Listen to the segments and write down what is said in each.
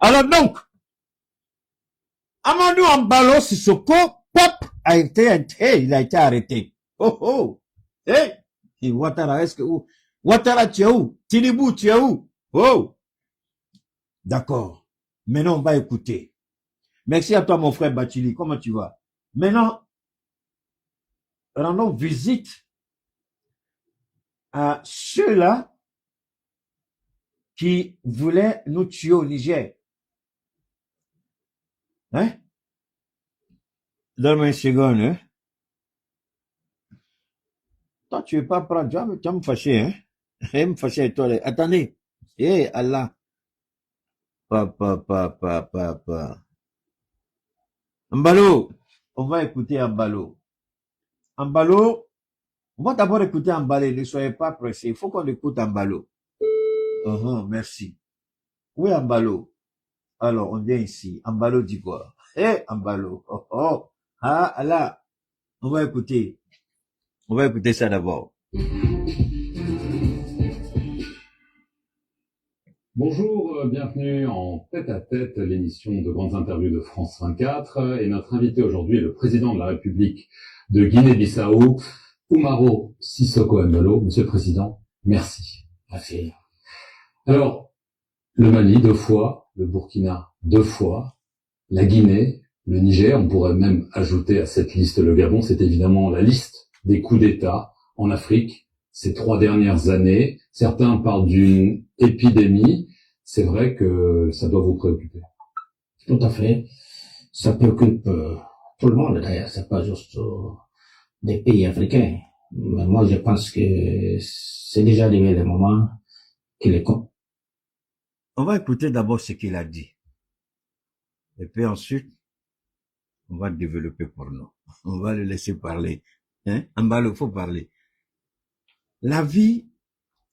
Alors donc, Amadou Ambalo Sissoko, pop, il a été arrêté. Oh, oh, hey, et Ouattara, est-ce que, Ouattara, tu es où? Tinibou, tu es où? Oh, d'accord. Maintenant, on va écouter. Merci à toi, mon frère Bachili. Comment tu vas? Maintenant, rendons visite à ceux-là qui voulaient nous tuer au Niger. Hein? Donne-moi une seconde, hein? Toi, tu veux pas prendre, tu vas me fâcher, hein? Tu vas me fâcher avec toi, là. Attendez. Eh, Allah. Papa. Ambalo. On va écouter Ambalo. Ambalo. On va d'abord écouter Ambalo. Ne soyez pas pressés. Il faut qu'on écoute Ambalo. Merci. Oui, Ambalo. Alors, on vient ici. Ambalo dit quoi? Eh, Ambalo. Oh, oh. Ah, Allah. On va écouter. On va écouter ça d'abord. Bonjour, bienvenue en tête-à-tête, l'émission de grandes interviews de France 24. Et notre invité aujourd'hui est le président de la République de Guinée-Bissau, Umaro Sissoko Embalo. Monsieur le Président, merci. Merci. Alors, le Mali 2 fois, le Burkina 2 fois, la Guinée, le Niger, on pourrait même ajouter à cette liste le Gabon, c'est évidemment la liste des coups d'État en Afrique ces 3 dernières années. Certains parlent d'une épidémie. C'est vrai que ça doit vous préoccuper. Tout à fait. Ça préoccupe tout le monde d'ailleurs. C'est pas juste des pays africains. Mais moi, je pense que c'est déjà arrivé le moment qu'il est con. On va écouter d'abord ce qu'il a dit. Et puis ensuite, on va développer pour nous. On va le laisser parler. Hein? Ambalo, faut parler. La vie,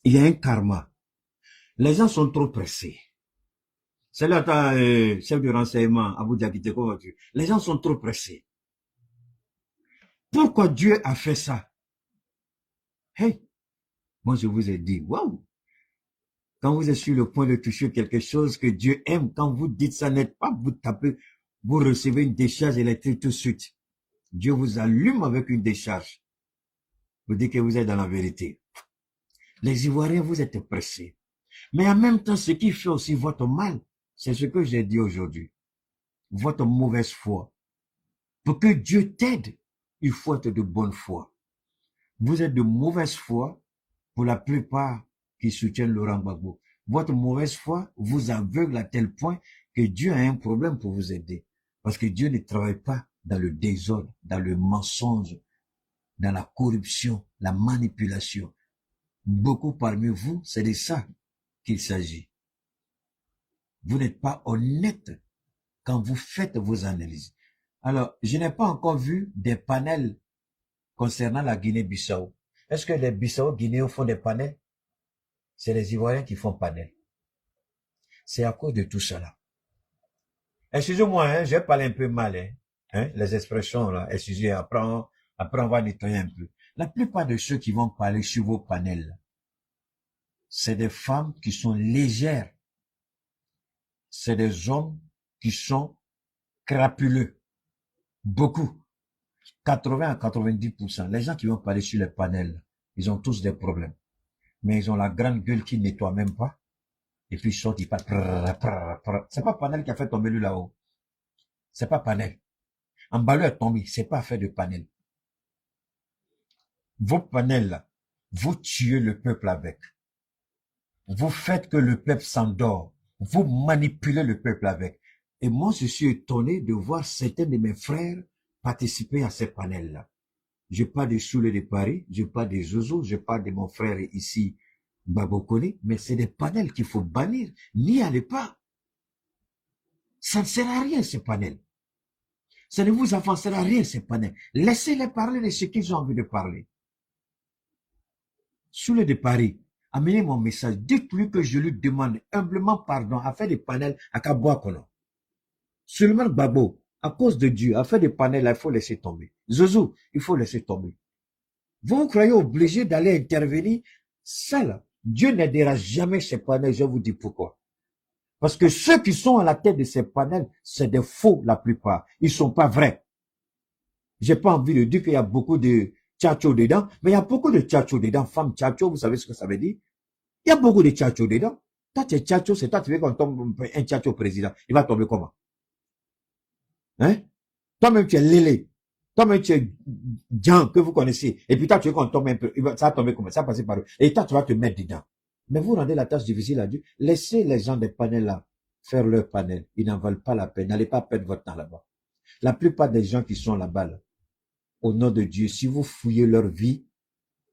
il y a un karma. Les gens sont trop pressés. C'est là, chef de renseignement, Abou Diakité, comment vas-tu? Les gens sont trop pressés. Pourquoi Dieu a fait ça? Hey, moi je vous ai dit, waouh! Quand vous êtes sur le point de toucher quelque chose que Dieu aime, quand vous dites ça net pas, vous tapez, vous recevez une décharge électrique tout de suite. Dieu vous allume avec une décharge. Vous dites que vous êtes dans la vérité. Les Ivoiriens, vous êtes pressés. Mais en même temps, ce qui fait aussi votre mal, c'est ce que j'ai dit aujourd'hui. Votre mauvaise foi. Pour que Dieu t'aide, il faut être de bonne foi. Vous êtes de mauvaise foi pour la plupart qui soutiennent Laurent Gbagbo. Votre mauvaise foi vous aveugle à tel point que Dieu a un problème pour vous aider. Parce que Dieu ne travaille pas dans le désordre, dans le mensonge, dans la corruption, la manipulation. Beaucoup parmi vous, c'est de ça qu'il s'agit. Vous n'êtes pas honnête quand vous faites vos analyses. Alors, je n'ai pas encore vu des panels concernant la Guinée-Bissau. Est-ce que les Bissau-Guinéens font des panels? C'est les Ivoiriens qui font panel. C'est à cause de tout cela. Excusez-moi, hein, j'ai parlé un peu mal, hein, les expressions là. Excusez, après on va nettoyer un peu. La plupart de ceux qui vont parler sur vos panels, c'est des femmes qui sont légères. C'est des hommes qui sont crapuleux. Beaucoup. 80 à 90%. Les gens qui vont parler sur les panels, ils ont tous des problèmes. Mais ils ont la grande gueule qui nettoie même pas. Et puis ils sortent, ils parlent. C'est pas Panel qui a fait tomber lui là-haut. C'est pas Panel. Ambalo est tombé. C'est pas fait de Panel. Vos panels là, vous tuez le peuple avec. Vous faites que le peuple s'endort. Vous manipulez le peuple avec. Et moi, je suis étonné de voir certains de mes frères participer à ces panels-là. Je parle des Soulé de Paris, je parle des Zozo, je parle de mon frère ici, Babokone, mais c'est des panels qu'il faut bannir. N'y allez pas. Ça ne sert à rien, ces panels. Ça ne vous avancera à rien, ces panels. Laissez-les parler de ce qu'ils ont envie de parler. Soulé de Paris, amenez mon message. Dites-lui que je lui demande humblement pardon à faire des panels à Kaboakono. Seulement Babo, à cause de Dieu, à faire des panels, il faut laisser tomber. Zozo, il faut laisser tomber. Vous croyez obligé d'aller intervenir? Ça là, Dieu n'aidera jamais ces panels, je vous dis pourquoi. Parce que ceux qui sont à la tête de ces panels, c'est des faux la plupart. Ils sont pas vrais. J'ai pas envie de dire qu'il y a beaucoup de tchatcho dedans, mais il y a beaucoup de tchatcho dedans. Femme tchatcho, vous savez ce que ça veut dire? Il y a beaucoup de tchatcho dedans. Toi, tu es tchatcho, c'est toi, tu veux qu'on tombe un tchatcho président. Il va tomber comment? Hein? Toi-même, tu es Lélé. Toi-même, tu es Jean, que vous connaissez. Et puis toi, tu veux qu'on tombe un peu. Ça va tomber comment? Ça va passer par eux. Et toi, tu vas te mettre dedans. Mais vous rendez la tâche difficile à Dieu. Laissez les gens des panels là faire leur panel. Ils n'en valent pas la peine. N'allez pas perdre votre temps là-bas. La plupart des gens qui sont là-bas, là, au nom de Dieu, si vous fouillez leur vie,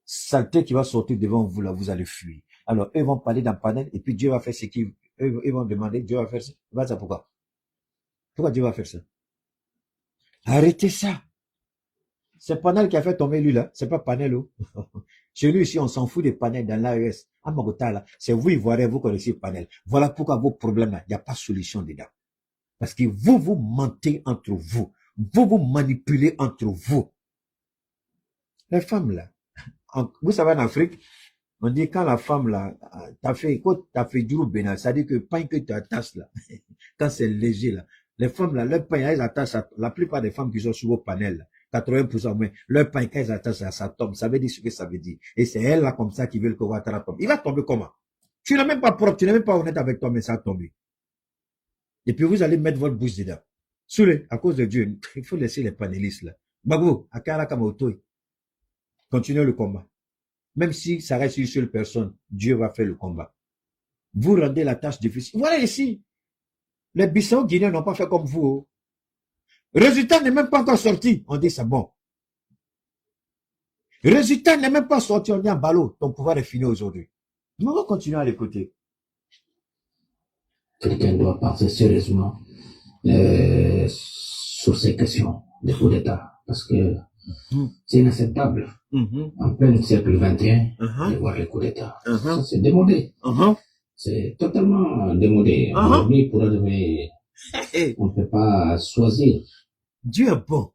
saleté qui va sortir devant vous là, vous allez fuir. Alors, eux vont parler d'un panel et puis Dieu va faire ce qu'ils, ils vont demander, Dieu va faire ça. Va ça pourquoi? Pourquoi Dieu va faire ça? Arrêtez ça. C'est panel qui a fait tomber lui là. C'est pas panel, oh. Chez nous ici, on s'en fout des panels dans l'AES. À Magota là, c'est vous Ivoiriens, vous connaissez le panel. Voilà pourquoi vos problèmes là, il n'y a pas de solution dedans. Parce que vous mentez entre vous. Vous manipulez entre vous. Les femmes là, vous savez en Afrique, on dit quand la femme là, t'as fait du bénin, ça dit que pain que tu attaches là, quand c'est léger là, les femmes là, leur pain, elles attachent, la plupart des femmes qui sont sur vos panels là, 80% au moins, leur pain, quand elles attachent à ça tombe, ça veut dire ce que ça veut dire. Et c'est elles là comme ça qui veulent que Ouattara tombe. Il va tomber comment? Tu n'es même pas propre, tu n'es même pas honnête avec toi, mais ça a tombé. Et puis vous allez mettre votre bouche dedans. Soulé, à cause de Dieu, il faut laisser les panélistes là. Babou, Akara Kamotoy, continuez le combat. Même si ça reste une seule personne, Dieu va faire le combat. Vous rendez la tâche difficile. Voilà ici. Les Bissau-Guinéens n'ont pas fait comme vous. Résultat n'est même pas encore sorti. On dit c'est bon. Résultat n'est même pas sorti. On dit en ballot. Ton pouvoir est fini aujourd'hui. Mais on va continuer à l'écouter. Quelqu'un doit penser sérieusement sur ces questions de coup d'État. Parce que c'est inacceptable. En plein siècle XXI, de voir les coups d'État. Ça, c'est démodé. C'est totalement démodé. Aujourd'hui, pour arriver, on ne peut pas choisir. Dieu est bon.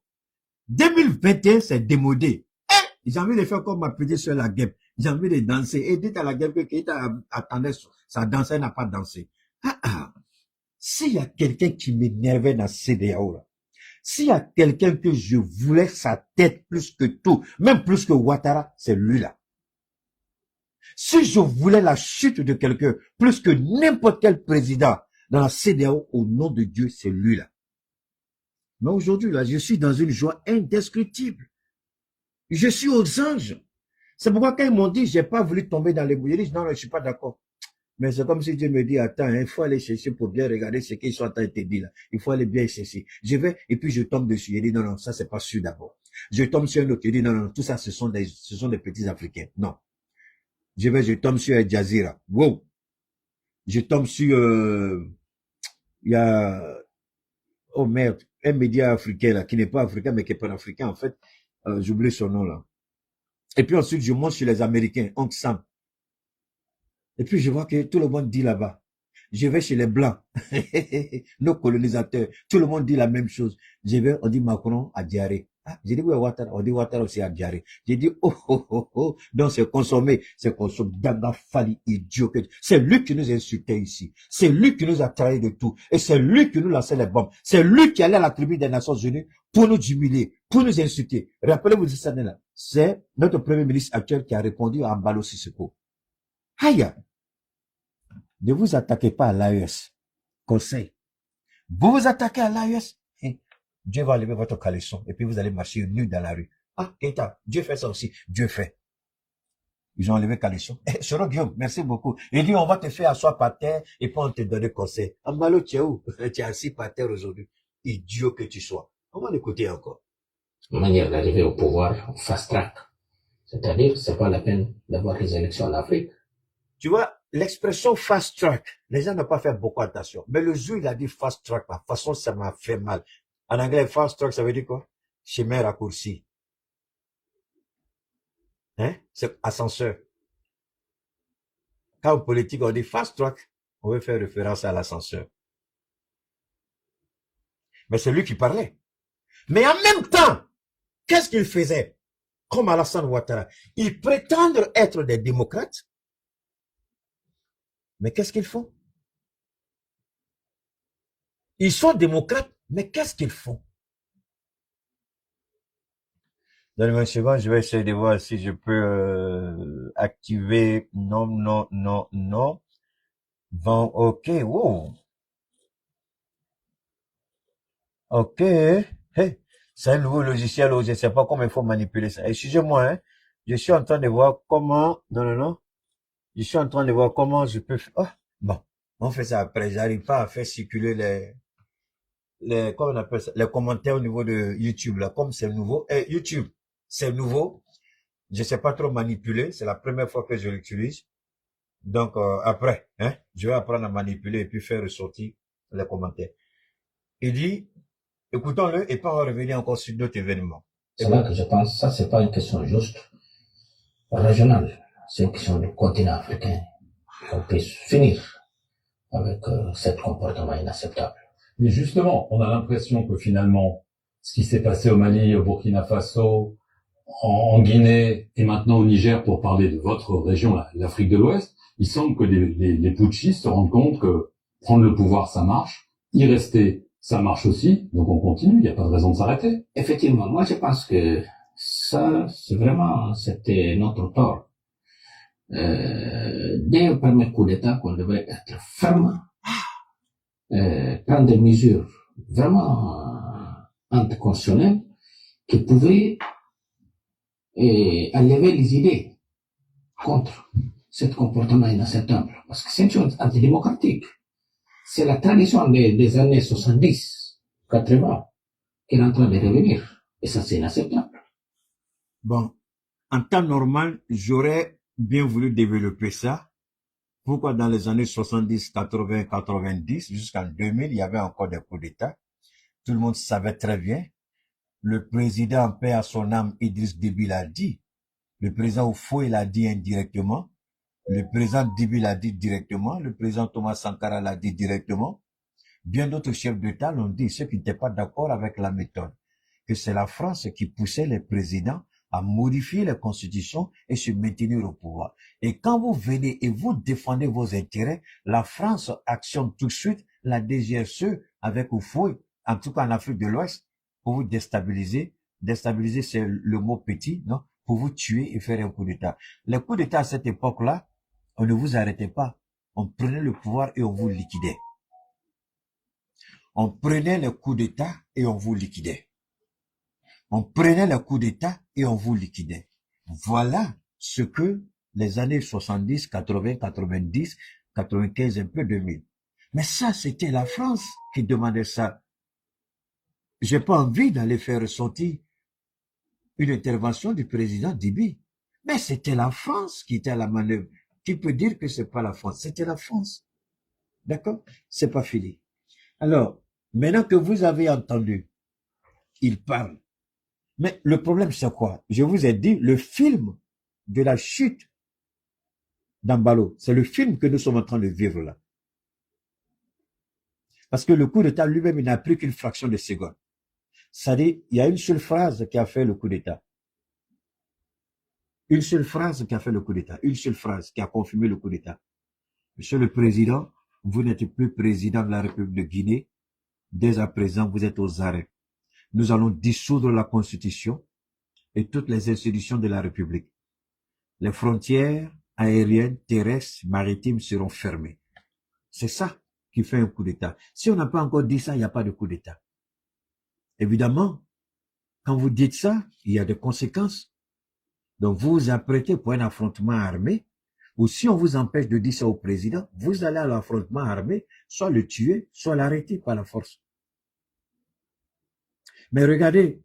2021, c'est démodé. J'ai envie de faire comme ma petite soeur la guêpe. J'ai envie de danser. Et dites à la guêpe que Keita attendait sa danse, elle n'a pas dansé. S'il y a quelqu'un qui m'énervait dans CEDEAO, là, s'il y a quelqu'un que je voulais sa tête plus que tout, même plus que Ouattara, c'est lui-là. Si je voulais la chute de quelqu'un plus que n'importe quel président dans la CEDEAO, au nom de Dieu, c'est lui-là. Mais aujourd'hui, là, je suis dans une joie indescriptible. Je suis aux anges. C'est pourquoi quand ils m'ont dit, j'ai pas voulu tomber dans les bouillies, je dis, non, je suis pas d'accord. Mais c'est comme si Dieu me dit, attends, il faut aller chercher pour bien regarder ce qu'ils sont en train de te dire là. Il faut aller bien chercher. Je vais, et puis je tombe dessus. Il dit, non, ça c'est pas sûr d'abord. Je tombe sur un autre. Il dit, non, tout ça, ce sont des petits Africains. Non. Je tombe sur Al Jazeera. Wow. Je tombe sur, il y a, oh merde, un média africain là, qui n'est pas africain, mais qui est panafricain, en fait. J'oublie son nom là. Et puis ensuite, je monte sur les Américains, Onk Sam. Et puis je vois que tout le monde dit là-bas. Je vais chez les Blancs, nos colonisateurs, tout le monde dit la même chose. Je vais, on dit Macron a diarrhée. J'ai dit, oui, Ouattara, on dit Ouattara aussi a diarrhée. J'ai dit, oh. Donc c'est consommé Danga Fali, idiot. C'est lui qui nous a insultés ici. C'est lui qui nous a trahi de tout. Et c'est lui qui nous lançait les bombes. C'est lui qui allait à la tribune des Nations Unies pour nous humilier, pour nous insulter. Rappelez-vous de cette année-là. C'est notre premier ministre actuel qui a répondu à Mbalo Sissoko. Aïe! Ne vous attaquez pas à l'AES. Conseil. Vous vous attaquez à l'AES, Dieu va enlever votre caleçon et puis vous allez marcher nu dans la rue. Keita, Dieu fait ça aussi. Dieu fait. Ils ont enlevé caleçon. Soro Guillaume, merci beaucoup. Il dit, on va te faire asseoir par terre et puis on te donne conseil. Ambalo, tu es où? Tu es assis par terre aujourd'hui. Idiot que tu sois. On va l'écouter encore. Manière d'arriver au pouvoir, fast track. C'est-à-dire, c'est pas la peine d'avoir les élections en Afrique. Tu vois, l'expression fast track, les gens n'ont pas fait beaucoup attention. Mais le jour, il a dit fast track, la façon, ça m'a fait mal. En anglais, fast track, ça veut dire quoi? Chemin raccourci. C'est ascenseur. Quand en politique, on dit fast track, on veut faire référence à l'ascenseur. Mais c'est lui qui parlait. Mais en même temps, qu'est-ce qu'il faisait? Comme Alassane Ouattara. Ils prétendent être des démocrates. Mais qu'est-ce qu'ils font? Ils sont démocrates, mais qu'est-ce qu'ils font? Donnez-moi une seconde, je vais essayer de voir si je peux activer. Non, non, non, non. Bon, ok, wow. Ok. Hey, c'est un nouveau logiciel où je ne sais pas comment il faut manipuler ça. Excusez-moi, hein. Je suis en train de voir comment. Non, non, non. Je suis en train de voir comment je peux faire. Oh, bon. On fait ça après. J'arrive pas à faire circuler comment on appelle ça, les commentaires au niveau de YouTube, là. Comme c'est nouveau. YouTube, c'est nouveau. Je sais pas trop manipuler. C'est la première fois que je l'utilise. Donc, après, hein, je vais apprendre à manipuler et puis faire ressortir les commentaires. Il dit, écoutons-le et pas revenir encore sur d'autres événements. C'est là que je pense, ça c'est pas une question juste régionale, c'est une question du continent africain. On puisse finir avec ce comportement inacceptable. Mais justement, on a l'impression que finalement, ce qui s'est passé au Mali, au Burkina Faso, en Guinée et maintenant au Niger, pour parler de votre région, l'Afrique de l'Ouest, il semble que les putschistes se rendent compte que prendre le pouvoir, ça marche, y rester, ça marche aussi, donc on continue, il n'y a pas de raison de s'arrêter. Effectivement, moi je pense que ça, c'était notre tort. Dès le premier coup d'État, qu'on devait être ferme, prendre des mesures vraiment anticonstitutionnelles qui pouvaient enlever les idées contre ce comportement inacceptable. Parce que c'est une chose antidémocratique. C'est la tradition des années 70, 80 qui est en train de revenir. Et ça, c'est inacceptable. Bon, en temps normal, j'aurais bien voulu développer ça. Pourquoi dans les années 70, 80, 90, jusqu'en 2000, il y avait encore des coups d'État. Tout le monde savait très bien. Le président, en paix à son âme, Idriss Déby l'a dit. Le président Oufoué l'a dit indirectement. Le président Déby l'a dit directement. Le président Thomas Sankara l'a dit directement. Bien d'autres chefs d'État l'ont dit, ceux qui n'étaient pas d'accord avec la méthode, que c'est la France qui poussait les présidents à modifier la constitution et se maintenir au pouvoir. Et quand vous venez et vous défendez vos intérêts, la France actionne tout de suite la DGSE avec Oufoué, en tout cas en Afrique de l'Ouest, pour vous déstabiliser. Déstabiliser, c'est le mot petit, non? Pour vous tuer et faire un coup d'État. Les coups d'État à cette époque-là, on ne vous arrêtait pas. On prenait le pouvoir et on vous liquidait. On prenait le coup d'État et on vous liquidait. On prenait le coup d'État et on vous liquidait. Voilà ce que les années 70, 80, 90, 95, un peu 2000. Mais ça, c'était la France qui demandait ça. J'ai pas envie d'aller faire ressortir une intervention du président Déby. Mais c'était la France qui était à la manœuvre. Qui peut dire que c'est pas la France? C'était la France. D'accord? C'est pas fini. Alors, maintenant que vous avez entendu, il parle. Mais le problème, c'est quoi? Je vous ai dit, le film de la chute d'Ambalo, c'est le film que nous sommes en train de vivre là. Parce que le coup d'État lui-même, il n'a pris qu'une fraction de seconde. C'est-à-dire, il y a une seule phrase qui a fait le coup d'État. Une seule phrase qui a fait le coup d'État. Une seule phrase qui a confirmé le coup d'État. Monsieur le Président, vous n'êtes plus président de la République de Guinée. Dès à présent, vous êtes aux arrêts. Nous allons dissoudre la Constitution et toutes les institutions de la République. Les frontières aériennes, terrestres, maritimes seront fermées. C'est ça qui fait un coup d'État. Si on n'a pas encore dit ça, il n'y a pas de coup d'État. Évidemment, quand vous dites ça, il y a des conséquences. Donc, vous vous apprêtez pour un affrontement armé, ou si on vous empêche de dire ça au président, vous allez à l'affrontement armé, soit le tuer, soit l'arrêter par la force. Mais regardez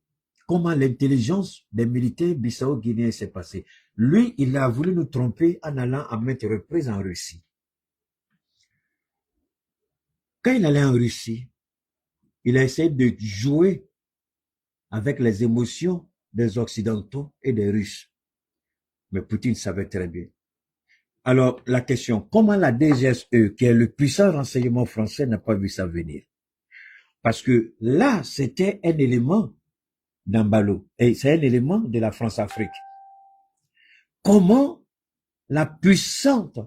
comment l'intelligence des militaires bissau-guinéens s'est passée. Lui, il a voulu nous tromper en allant à maintes reprises en Russie. Quand il allait en Russie, il a essayé de jouer avec les émotions des Occidentaux et des Russes. Mais Poutine savait très bien. Alors, la question, comment la DGSE, qui est le puissant renseignement français, n'a pas vu ça venir? Parce que là, c'était un élément d'Ambalo. Et c'est un élément de la France-Afrique. Comment la puissante,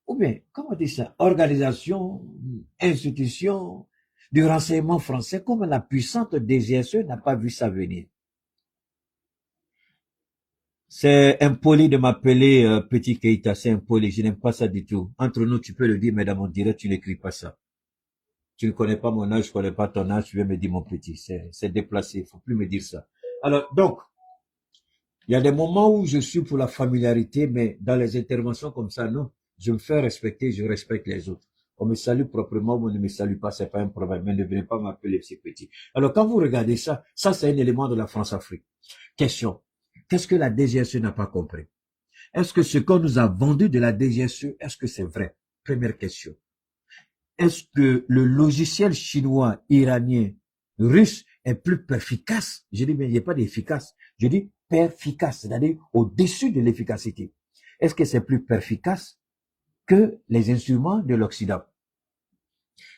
ou bien, comment on dit ça, organisation, institution, du renseignement français, comme la puissante DGSE n'a pas vu ça venir. C'est impoli de m'appeler Petit Keïta, c'est impoli, je n'aime pas ça du tout. Entre nous, tu peux le dire, mais dans mon direct, tu n'écris pas ça. Tu ne connais pas mon âge, je ne connais pas ton âge, tu viens me dire mon petit. C'est déplacé, il faut plus me dire ça. Alors, donc, il y a des moments où je suis pour la familiarité, mais dans les interventions comme ça, non. Je me fais respecter, je respecte les autres. On me salue proprement, on ne me salue pas, c'est pas un problème, mais ne venez pas m'appeler petit petit. Alors, quand vous regardez ça, ça c'est un élément de la France-Afrique. Question. Qu'est-ce que la DGSE n'a pas compris? Est-ce que ce qu'on nous a vendu de la DGSE, est-ce que c'est vrai? Première question. Est-ce que le logiciel chinois, iranien, russe est plus perficace? Je dis, mais il n'y a pas d'efficace. Je dis perficace, c'est-à-dire au-dessus de l'efficacité. Est-ce que c'est plus perficace que les instruments de l'Occident?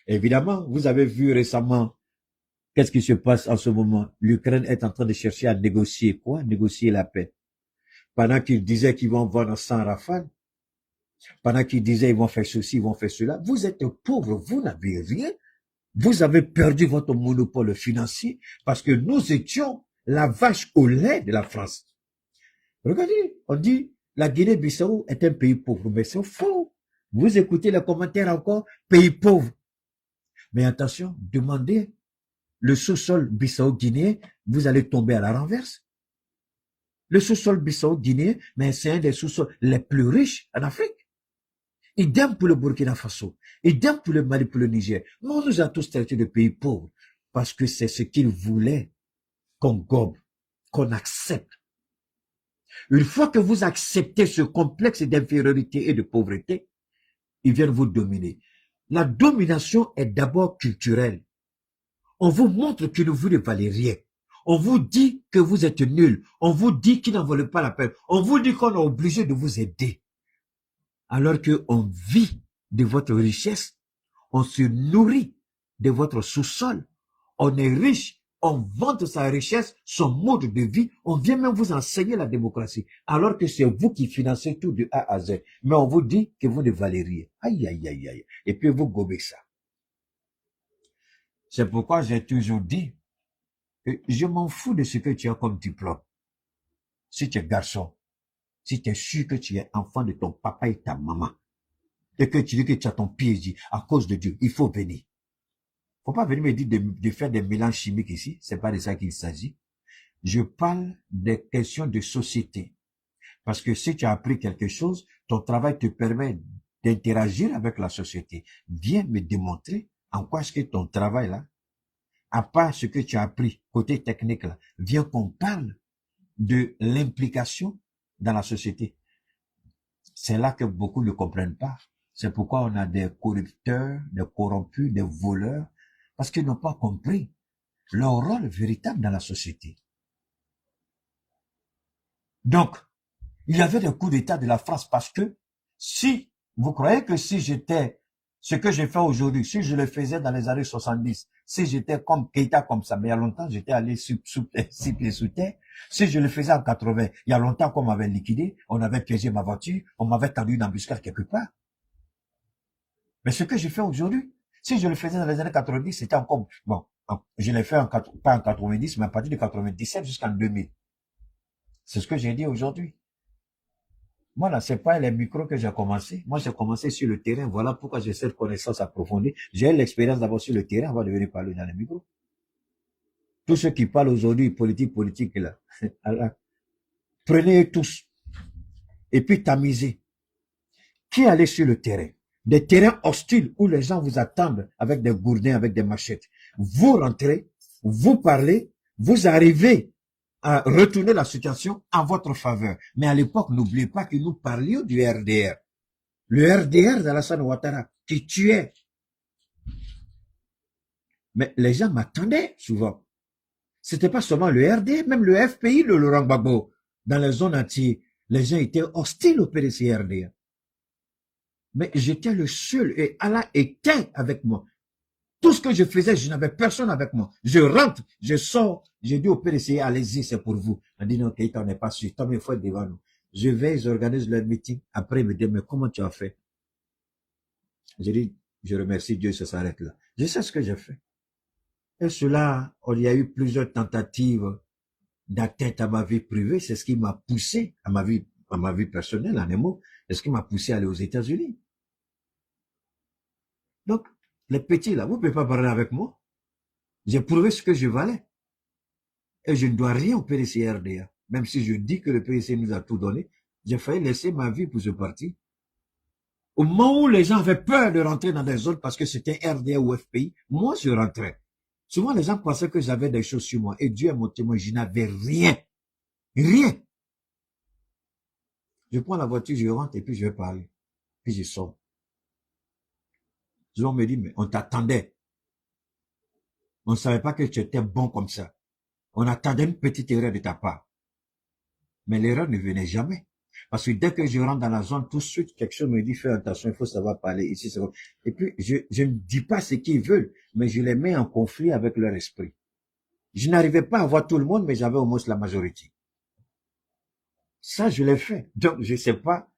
Évidemment, vous avez vu récemment qu'est-ce qui se passe en ce moment. L'Ukraine est en train de chercher à négocier quoi? Négocier la paix. Pendant qu'ils disaient qu'ils vont vendre 100 rafales, pendant qu'ils disaient ils vont faire ceci, ils vont faire cela, vous êtes pauvres, vous n'avez rien. Vous avez perdu votre monopole financier parce que nous étions la vache au lait de la France. Regardez, on dit la Guinée-Bissau est un pays pauvre, mais c'est faux. Vous écoutez les commentaires encore, pays pauvre. Mais attention, demandez le sous-sol bissau-guinéen, vous allez tomber à la renverse. Le sous-sol bissau-guinéen, mais c'est un des sous-sols les plus riches en Afrique. Idem pour le Burkina Faso. Idem pour le Mali, pour le Niger. On nous a tous traités de pays pauvres parce que c'est ce qu'ils voulaient qu'on gobe, qu'on accepte. Une fois que vous acceptez ce complexe d'infériorité et de pauvreté, ils viennent vous dominer. La domination est d'abord culturelle. On vous montre que vous ne valez rien. On vous dit que vous êtes nul. On vous dit qu'il n'en valent pas la peine. On vous dit qu'on est obligé de vous aider. Alors qu'on vit de votre richesse, on se nourrit de votre sous-sol, on est riche, on vante sa richesse, son mode de vie, on vient même vous enseigner la démocratie, alors que c'est vous qui financez tout de A à Z. Mais on vous dit que vous ne valez rien. Aïe, aïe, aïe, aïe. Et puis vous gobez ça. C'est pourquoi j'ai toujours dit que je m'en fous de ce que tu as comme diplôme. Si tu es garçon, si tu es sûr que tu es enfant de ton papa et ta maman, et que tu dis que tu as ton PhD, à cause de Dieu, il faut venir. Faut pas venir me dire de faire des mélanges chimiques ici, c'est pas de ça qu'il s'agit. Je parle des questions de société. Parce que si tu as appris quelque chose, ton travail te permet d'interagir avec la société. Viens me démontrer en quoi est-ce que ton travail là, à part ce que tu as appris côté technique là, viens qu'on parle de l'implication dans la société. C'est là que beaucoup ne comprennent pas. C'est pourquoi on a des corrupteurs, des corrompus, des voleurs, parce qu'ils n'ont pas compris leur rôle véritable dans la société. Donc, il y avait des coups d'État de la France parce que si, vous croyez que si j'étais ce que j'ai fait aujourd'hui, si je le faisais dans les années 70, si j'étais comme Keïta comme ça, mais il y a longtemps, j'étais allé six pieds sous terre. Si je le faisais en 80, il y a longtemps qu'on m'avait liquidé, on avait piégé ma voiture, on m'avait tendu une embuscade quelque part. Mais ce que j'ai fait aujourd'hui, si je le faisais dans les années 90, c'était encore, bon, je l'ai fait pas en 90, mais à partir de 97 jusqu'en 2000. C'est ce que j'ai dit aujourd'hui. Moi, là, c'est pas les micros que j'ai commencé. Moi, j'ai commencé sur le terrain. Voilà pourquoi j'ai cette connaissance approfondie. J'ai l'expérience d'abord sur le terrain avant de venir parler dans les micros. Tous ceux qui parlent aujourd'hui politique, là, prenez tous. Et puis tamisez. Qui est allé sur le terrain? Des terrains hostiles où les gens vous attendent avec des gourdins, avec des machettes. Vous rentrez, vous parlez, vous arrivez à retourner la situation en votre faveur. Mais à l'époque, n'oubliez pas que nous parlions du RDR. Le RDR d'Alassane Ouattara, qui tuait. Mais les gens m'attendaient souvent. C'était pas seulement le RDR, même le FPI, le Laurent Gbagbo. Dans les zones entières, les gens étaient hostiles au PDC RDR. Mais j'étais le seul et Allah était avec moi. Tout ce que je faisais, je n'avais personne avec moi. Je rentre, je sors, je dis au PDC, allez-y, c'est pour vous. On dit non, Keïta, on n'est pas sûr. Tant mieux, il faut être devant nous. Je vais, ils organisent leur meeting. Après, ils me disent, mais comment tu as fait? Je dis, je remercie Dieu, ça s'arrête là. Je sais ce que j'ai fait. Et cela, il y a eu plusieurs tentatives d'atteinte à ma vie privée. C'est ce qui m'a poussé à ma vie personnelle, en un mot. C'est ce qui m'a poussé à aller aux États-Unis. Donc, les petits là, vous ne pouvez pas parler avec moi. J'ai prouvé ce que je valais. Et je ne dois rien au PDC RDA. Même si je dis que le PDC nous a tout donné, j'ai failli laisser ma vie pour ce parti. Au moment où les gens avaient peur de rentrer dans des zones parce que c'était RDA ou FPI, moi je rentrais. Souvent les gens pensaient que j'avais des choses sur moi. Et Dieu est mon témoin, je n'avais rien. Rien. Je prends la voiture, je rentre et puis je vais parler. Puis je sors. Souvent on me dit, mais on t'attendait. On ne savait pas que tu étais bon comme ça. On attendait une petite erreur de ta part. Mais l'erreur ne venait jamais. Parce que dès que je rentre dans la zone, tout de suite, quelque chose me dit, fais attention, il faut savoir parler ici. Et puis, je ne dis pas ce qu'ils veulent, mais je les mets en conflit avec leur esprit. Je n'arrivais pas à voir tout le monde, mais j'avais au moins la majorité. Ça, je l'ai fait. Donc, je ne sais pas.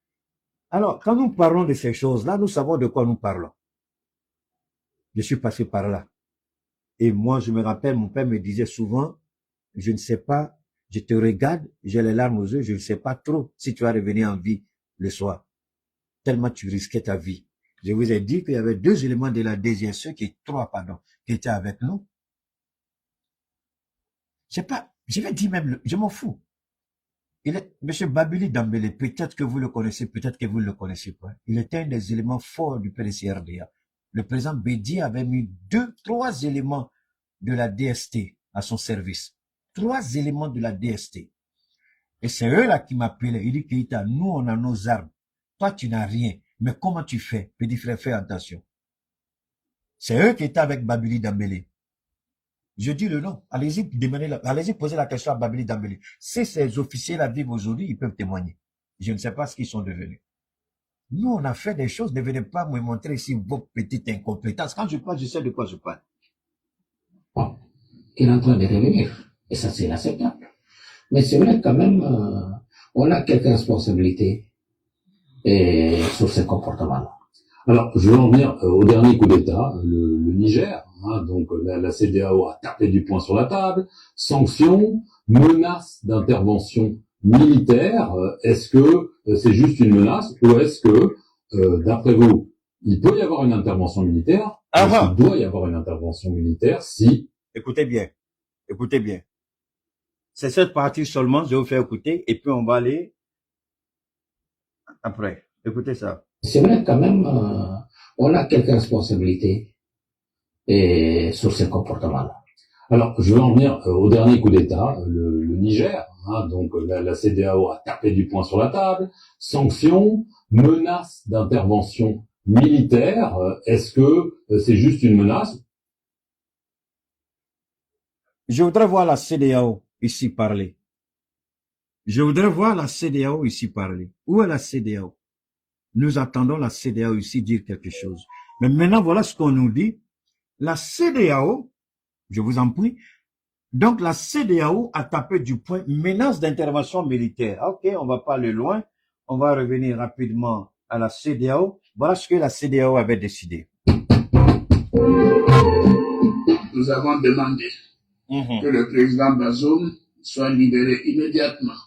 Alors, quand nous parlons de ces choses-là, nous savons de quoi nous parlons. Je suis passé par là. Et moi, je me rappelle, mon père me disait souvent, je ne sais pas, je te regarde, j'ai les larmes aux yeux, je ne sais pas trop si tu vas revenir en vie le soir. Tellement tu risquais ta vie. Je vous ai dit qu'il y avait 2 éléments de la DGSE, qui étaient avec nous. Je vais dire même, je m'en fous. Monsieur Babili Dambélé, peut-être que vous le connaissez, peut-être que vous ne le connaissez pas. Il était un des éléments forts du PDC-RDA. Le président Bédi avait mis 3 éléments de la DST à son service. 3 éléments de la DST. Et c'est eux là qui m'appelaient. Il dit, Keïta, nous on a nos armes. Toi tu n'as rien. Mais comment tu fais? Petit frère, fais attention. C'est eux qui étaient avec Babili Dambélé. Je dis le nom. Allez-y poser la question à Babili Dambélé. Si ces officiers-là vivent aujourd'hui, ils peuvent témoigner. Je ne sais pas ce qu'ils sont devenus. Nous, on a fait des choses. Ne venez pas me montrer ici vos petites incompétences. Quand je parle, je sais de quoi je parle. Bon, il est en train de revenir. Et ça, c'est inacceptable. Mais c'est vrai quand même, on a quelques responsabilités sur ces comportements-là. Alors, je veux en venir au dernier coup d'État, le Niger. Donc, la CEDEAO a tapé du poing sur la table. Sanctions, menaces d'intervention militaire. Est-ce que c'est juste une menace ou est-ce que, d'après vous, il peut y avoir une intervention militaire? Il doit y avoir une intervention militaire si... Écoutez bien. C'est cette partie seulement, je vais vous faire écouter, et puis on va aller après. Écoutez ça. C'est vrai quand même, on a quelques responsabilités sur ces comportements-là. Alors, je veux en venir au dernier coup d'État, le Niger. Donc, la CEDEAO a tapé du poing sur la table. Sanctions, menaces d'intervention militaire. Est-ce que c'est juste une menace? Je voudrais voir la CEDEAO ici parler. Où est la CEDEAO? Nous attendons la CEDEAO ici dire quelque chose. Mais maintenant, voilà ce qu'on nous dit. La CEDEAO, je vous en prie, donc la CEDEAO a tapé du poing menace d'intervention militaire. Ok, on va pas aller loin. On va revenir rapidement à la CEDEAO. Voilà ce que la CEDEAO avait décidé. Nous avons demandé que le président Bazoum soit libéré immédiatement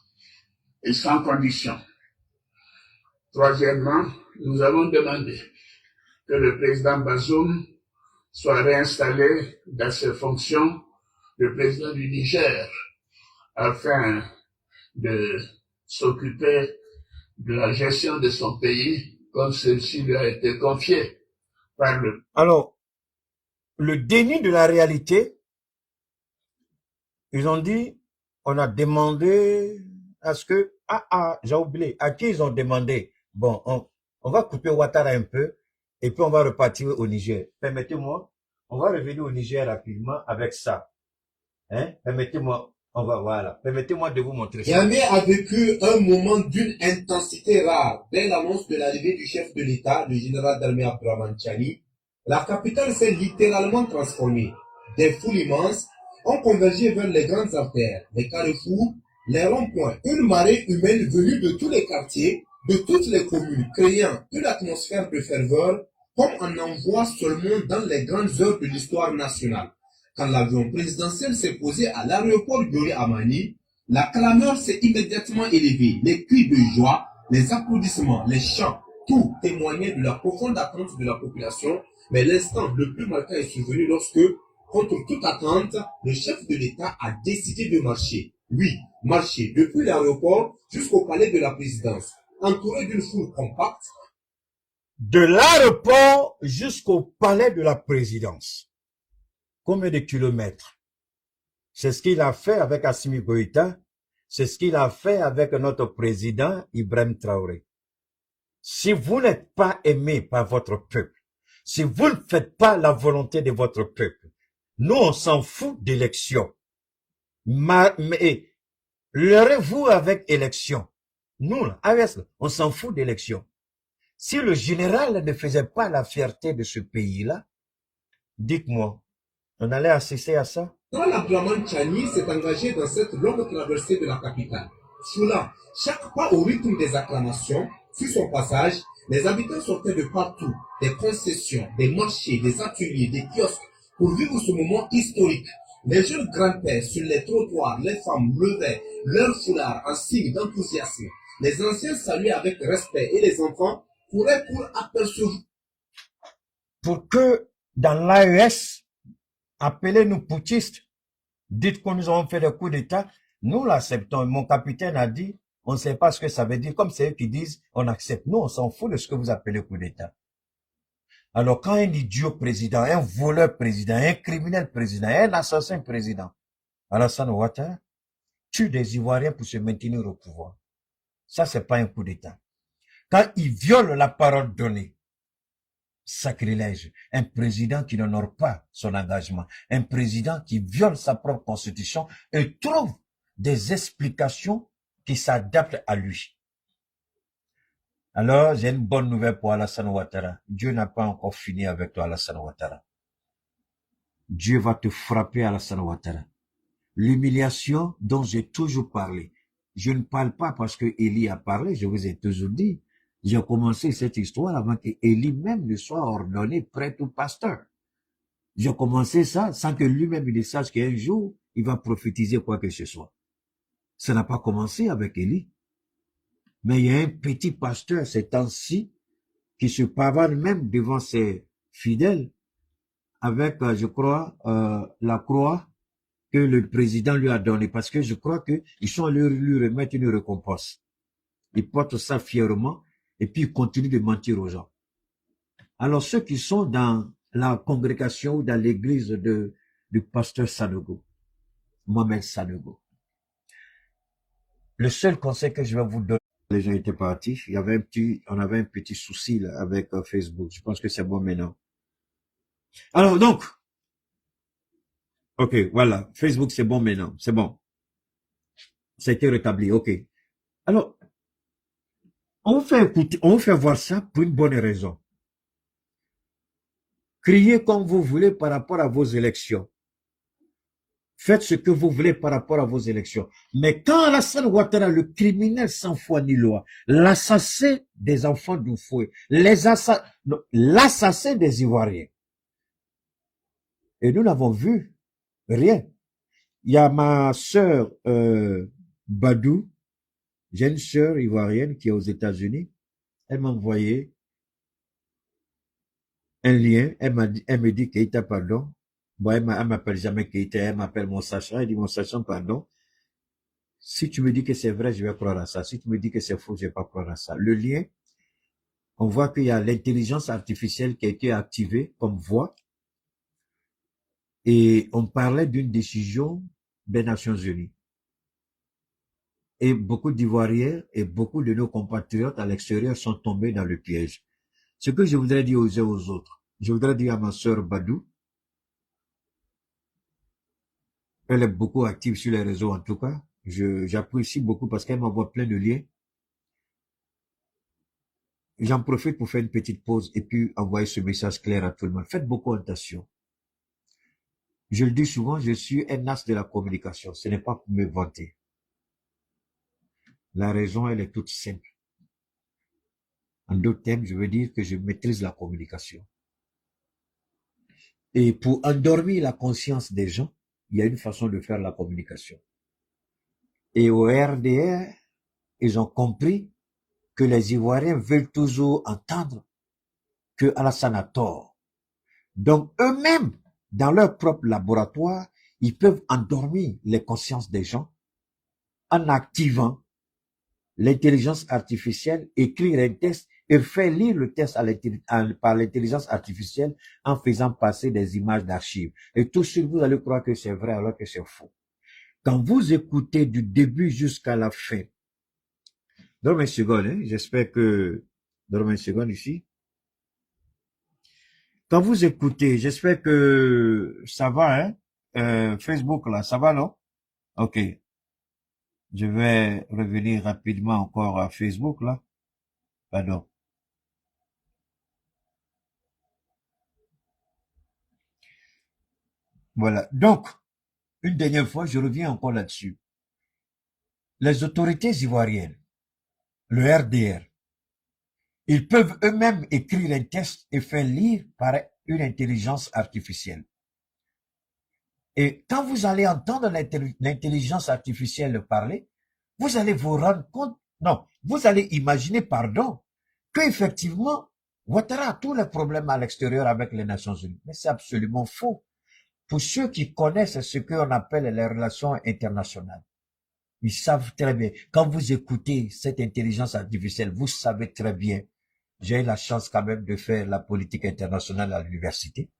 et sans condition. Troisièmement, nous avons demandé que le président Bazoum soit réinstallé dans ses fonctions de président du Niger afin de s'occuper de la gestion de son pays comme celle-ci lui a été confiée par le... Alors, le déni de la réalité, ils ont dit, on a demandé à ce que... j'ai oublié. À qui ils ont demandé? Bon, on va couper Ouattara un peu et puis on va repartir au Niger. Permettez-moi, on va revenir au Niger rapidement avec ça. Permettez-moi de vous montrer ça. Niamey a vécu un moment d'une intensité rare. Dès l'annonce de l'arrivée du chef de l'État, le général d'armée Abdourahmane Tchani, la capitale s'est littéralement transformée. Des foules immenses ont convergé vers les grandes artères, les carrefours, les ronds-points. Une marée humaine venue de tous les quartiers, de toutes les communes, créant une atmosphère de ferveur comme on en voit seulement dans les grandes heures de l'histoire nationale. Quand l'avion présidentiel s'est posé à l'aéroport Yori Amani, la clameur s'est immédiatement élevée. Les cris de joie, les applaudissements, les chants, tout témoignait de la profonde attente de la population. Mais l'instant le plus marquant est survenu lorsque, contre toute attente, le chef de l'État a décidé de marcher. Oui, marcher depuis l'aéroport jusqu'au palais de la présidence, entouré d'une foule compacte. De l'aéroport jusqu'au palais de la présidence. Combien de kilomètres? C'est ce qu'il a fait avec Assimi Goïta. C'est ce qu'il a fait avec notre président Ibrahim Traoré. Si vous n'êtes pas aimé par votre peuple, si vous ne faites pas la volonté de votre peuple, nous on s'en fout d'élection. Mais leurrez-vous avec élection. Nous, on s'en fout d'élection. Si le général ne faisait pas la fierté de ce pays-là, dites-moi, on allait assister à ça? Abdraman Chani s'est engagé dans cette longue traversée de la capitale. Foulant chaque pas au rythme des acclamations, sur son passage, les habitants sortaient de partout, des concessions, des marchés, des ateliers, des kiosques, pour vivre ce moment historique. Les jeunes grimpaient sur les trottoirs, les femmes levaient leurs foulards en signe d'enthousiasme. Les anciens saluaient avec respect et les enfants couraient pour apercevoir. Pour que dans l'AES, appelez-nous putschistes, dites qu'on nous avons fait des coups d'État, nous l'acceptons. Mon capitaine a dit, on ne sait pas ce que ça veut dire, comme c'est eux qui disent, on accepte. Nous, on s'en fout de ce que vous appelez coup d'État. Alors, quand un idiot président, un voleur président, un criminel président, un assassin président, Alassane Ouattara, tue des Ivoiriens pour se maintenir au pouvoir. Ça, c'est pas un coup d'État. Quand il viole la parole donnée, sacrilège, un président qui n'honore pas son engagement, un président qui viole sa propre constitution et trouve des explications qui s'adaptent à lui. Alors, j'ai une bonne nouvelle pour Alassane Ouattara. Dieu n'a pas encore fini avec toi, Alassane Ouattara. Dieu va te frapper, Alassane Ouattara. L'humiliation dont j'ai toujours parlé. Je ne parle pas parce que Élie a parlé, je vous ai toujours dit. J'ai commencé cette histoire avant que Élie même ne soit ordonné prêtre ou pasteur. J'ai commencé ça sans que lui-même il sache qu'un jour, il va prophétiser quoi que ce soit. Ça n'a pas commencé avec Élie. Mais il y a un petit pasteur ces temps-ci qui se pavane même devant ses fidèles avec, je crois, la croix que le président lui a donnée. Parce que je crois qu'ils sont allés lui remettre une récompense. Il porte ça fièrement et puis il continue de mentir aux gens. Alors ceux qui sont dans la congrégation ou dans l'église du pasteur Sanogo, Mohamed Sanogo, le seul conseil que je vais vous donner, les gens étaient partis, on avait un petit souci là, avec Facebook. Je pense que c'est bon maintenant. Alors donc, ok, voilà, Facebook c'est bon maintenant, c'est bon. Ça a été rétabli, ok. Alors, on vous fait écouter, on vous fait voir ça pour une bonne raison. Criez comme vous voulez par rapport à vos élections. Faites ce que vous voulez par rapport à vos élections. Mais quand Alassane Ouattara, le criminel sans foi ni loi, l'assassin des enfants du fouet, l'assassin des Ivoiriens, et nous n'avons vu rien. Il y a ma sœur Badou, j'ai une sœur ivoirienne qui est aux États-Unis. Elle m'a envoyé un lien. Elle me dit Keïta, pardon. Bon, elle m'appelle jamais Keïta, elle m'appelle mon Sacha. Elle dit mon Sacha, pardon. Si tu me dis que c'est vrai, je vais croire à ça. Si tu me dis que c'est faux, je vais pas croire à ça. Le lien, on voit qu'il y a l'intelligence artificielle qui a été activée comme voix. Et on parlait d'une décision des Nations Unies. Et beaucoup d'Ivoiriens et beaucoup de nos compatriotes à l'extérieur sont tombés dans le piège. Ce que je voudrais dire aux uns aux autres, je voudrais dire à ma sœur Badou, elle est beaucoup active sur les réseaux en tout cas, j'apprécie beaucoup parce qu'elle m'envoie plein de liens. J'en profite pour faire une petite pause et puis envoyer ce message clair à tout le monde. Faites beaucoup attention. Je le dis souvent, je suis un as de la communication. Ce n'est pas pour me vanter. La raison, elle est toute simple. En d'autres termes, je veux dire que je maîtrise la communication. Et pour endormir la conscience des gens, il y a une façon de faire la communication. Et au RDR, ils ont compris que les Ivoiriens veulent toujours entendre que Alassane a tort. Donc eux-mêmes, dans leur propre laboratoire, ils peuvent endormir les consciences des gens en activant l'intelligence artificielle, écrire un test et faire lire le test par l'intelligence artificielle en faisant passer des images d'archives. Et tout de suite, vous allez croire que c'est vrai alors que c'est faux. Quand vous écoutez du début jusqu'à la fin, donne-moi une seconde, hein, j'espère que, donne-moi une seconde ici. Quand vous écoutez, j'espère que ça va, hein, Facebook là, ça va, non? Ok. Je vais revenir rapidement encore à Facebook là. Pardon. Voilà. Donc, une dernière fois, je reviens encore là-dessus. Les autorités ivoiriennes, le RDR, ils peuvent eux-mêmes écrire un test et faire lire par une intelligence artificielle. Et quand vous allez entendre l'intelligence artificielle parler, vous allez vous rendre compte, non, vous allez imaginer, pardon, qu'effectivement, Ouattara a tous les problèmes à l'extérieur avec les Nations Unies. Mais c'est absolument faux. Pour ceux qui connaissent ce qu'on appelle les relations internationales, ils savent très bien. Quand vous écoutez cette intelligence artificielle, vous savez très bien. J'ai eu la chance quand même de faire la politique internationale à l'université.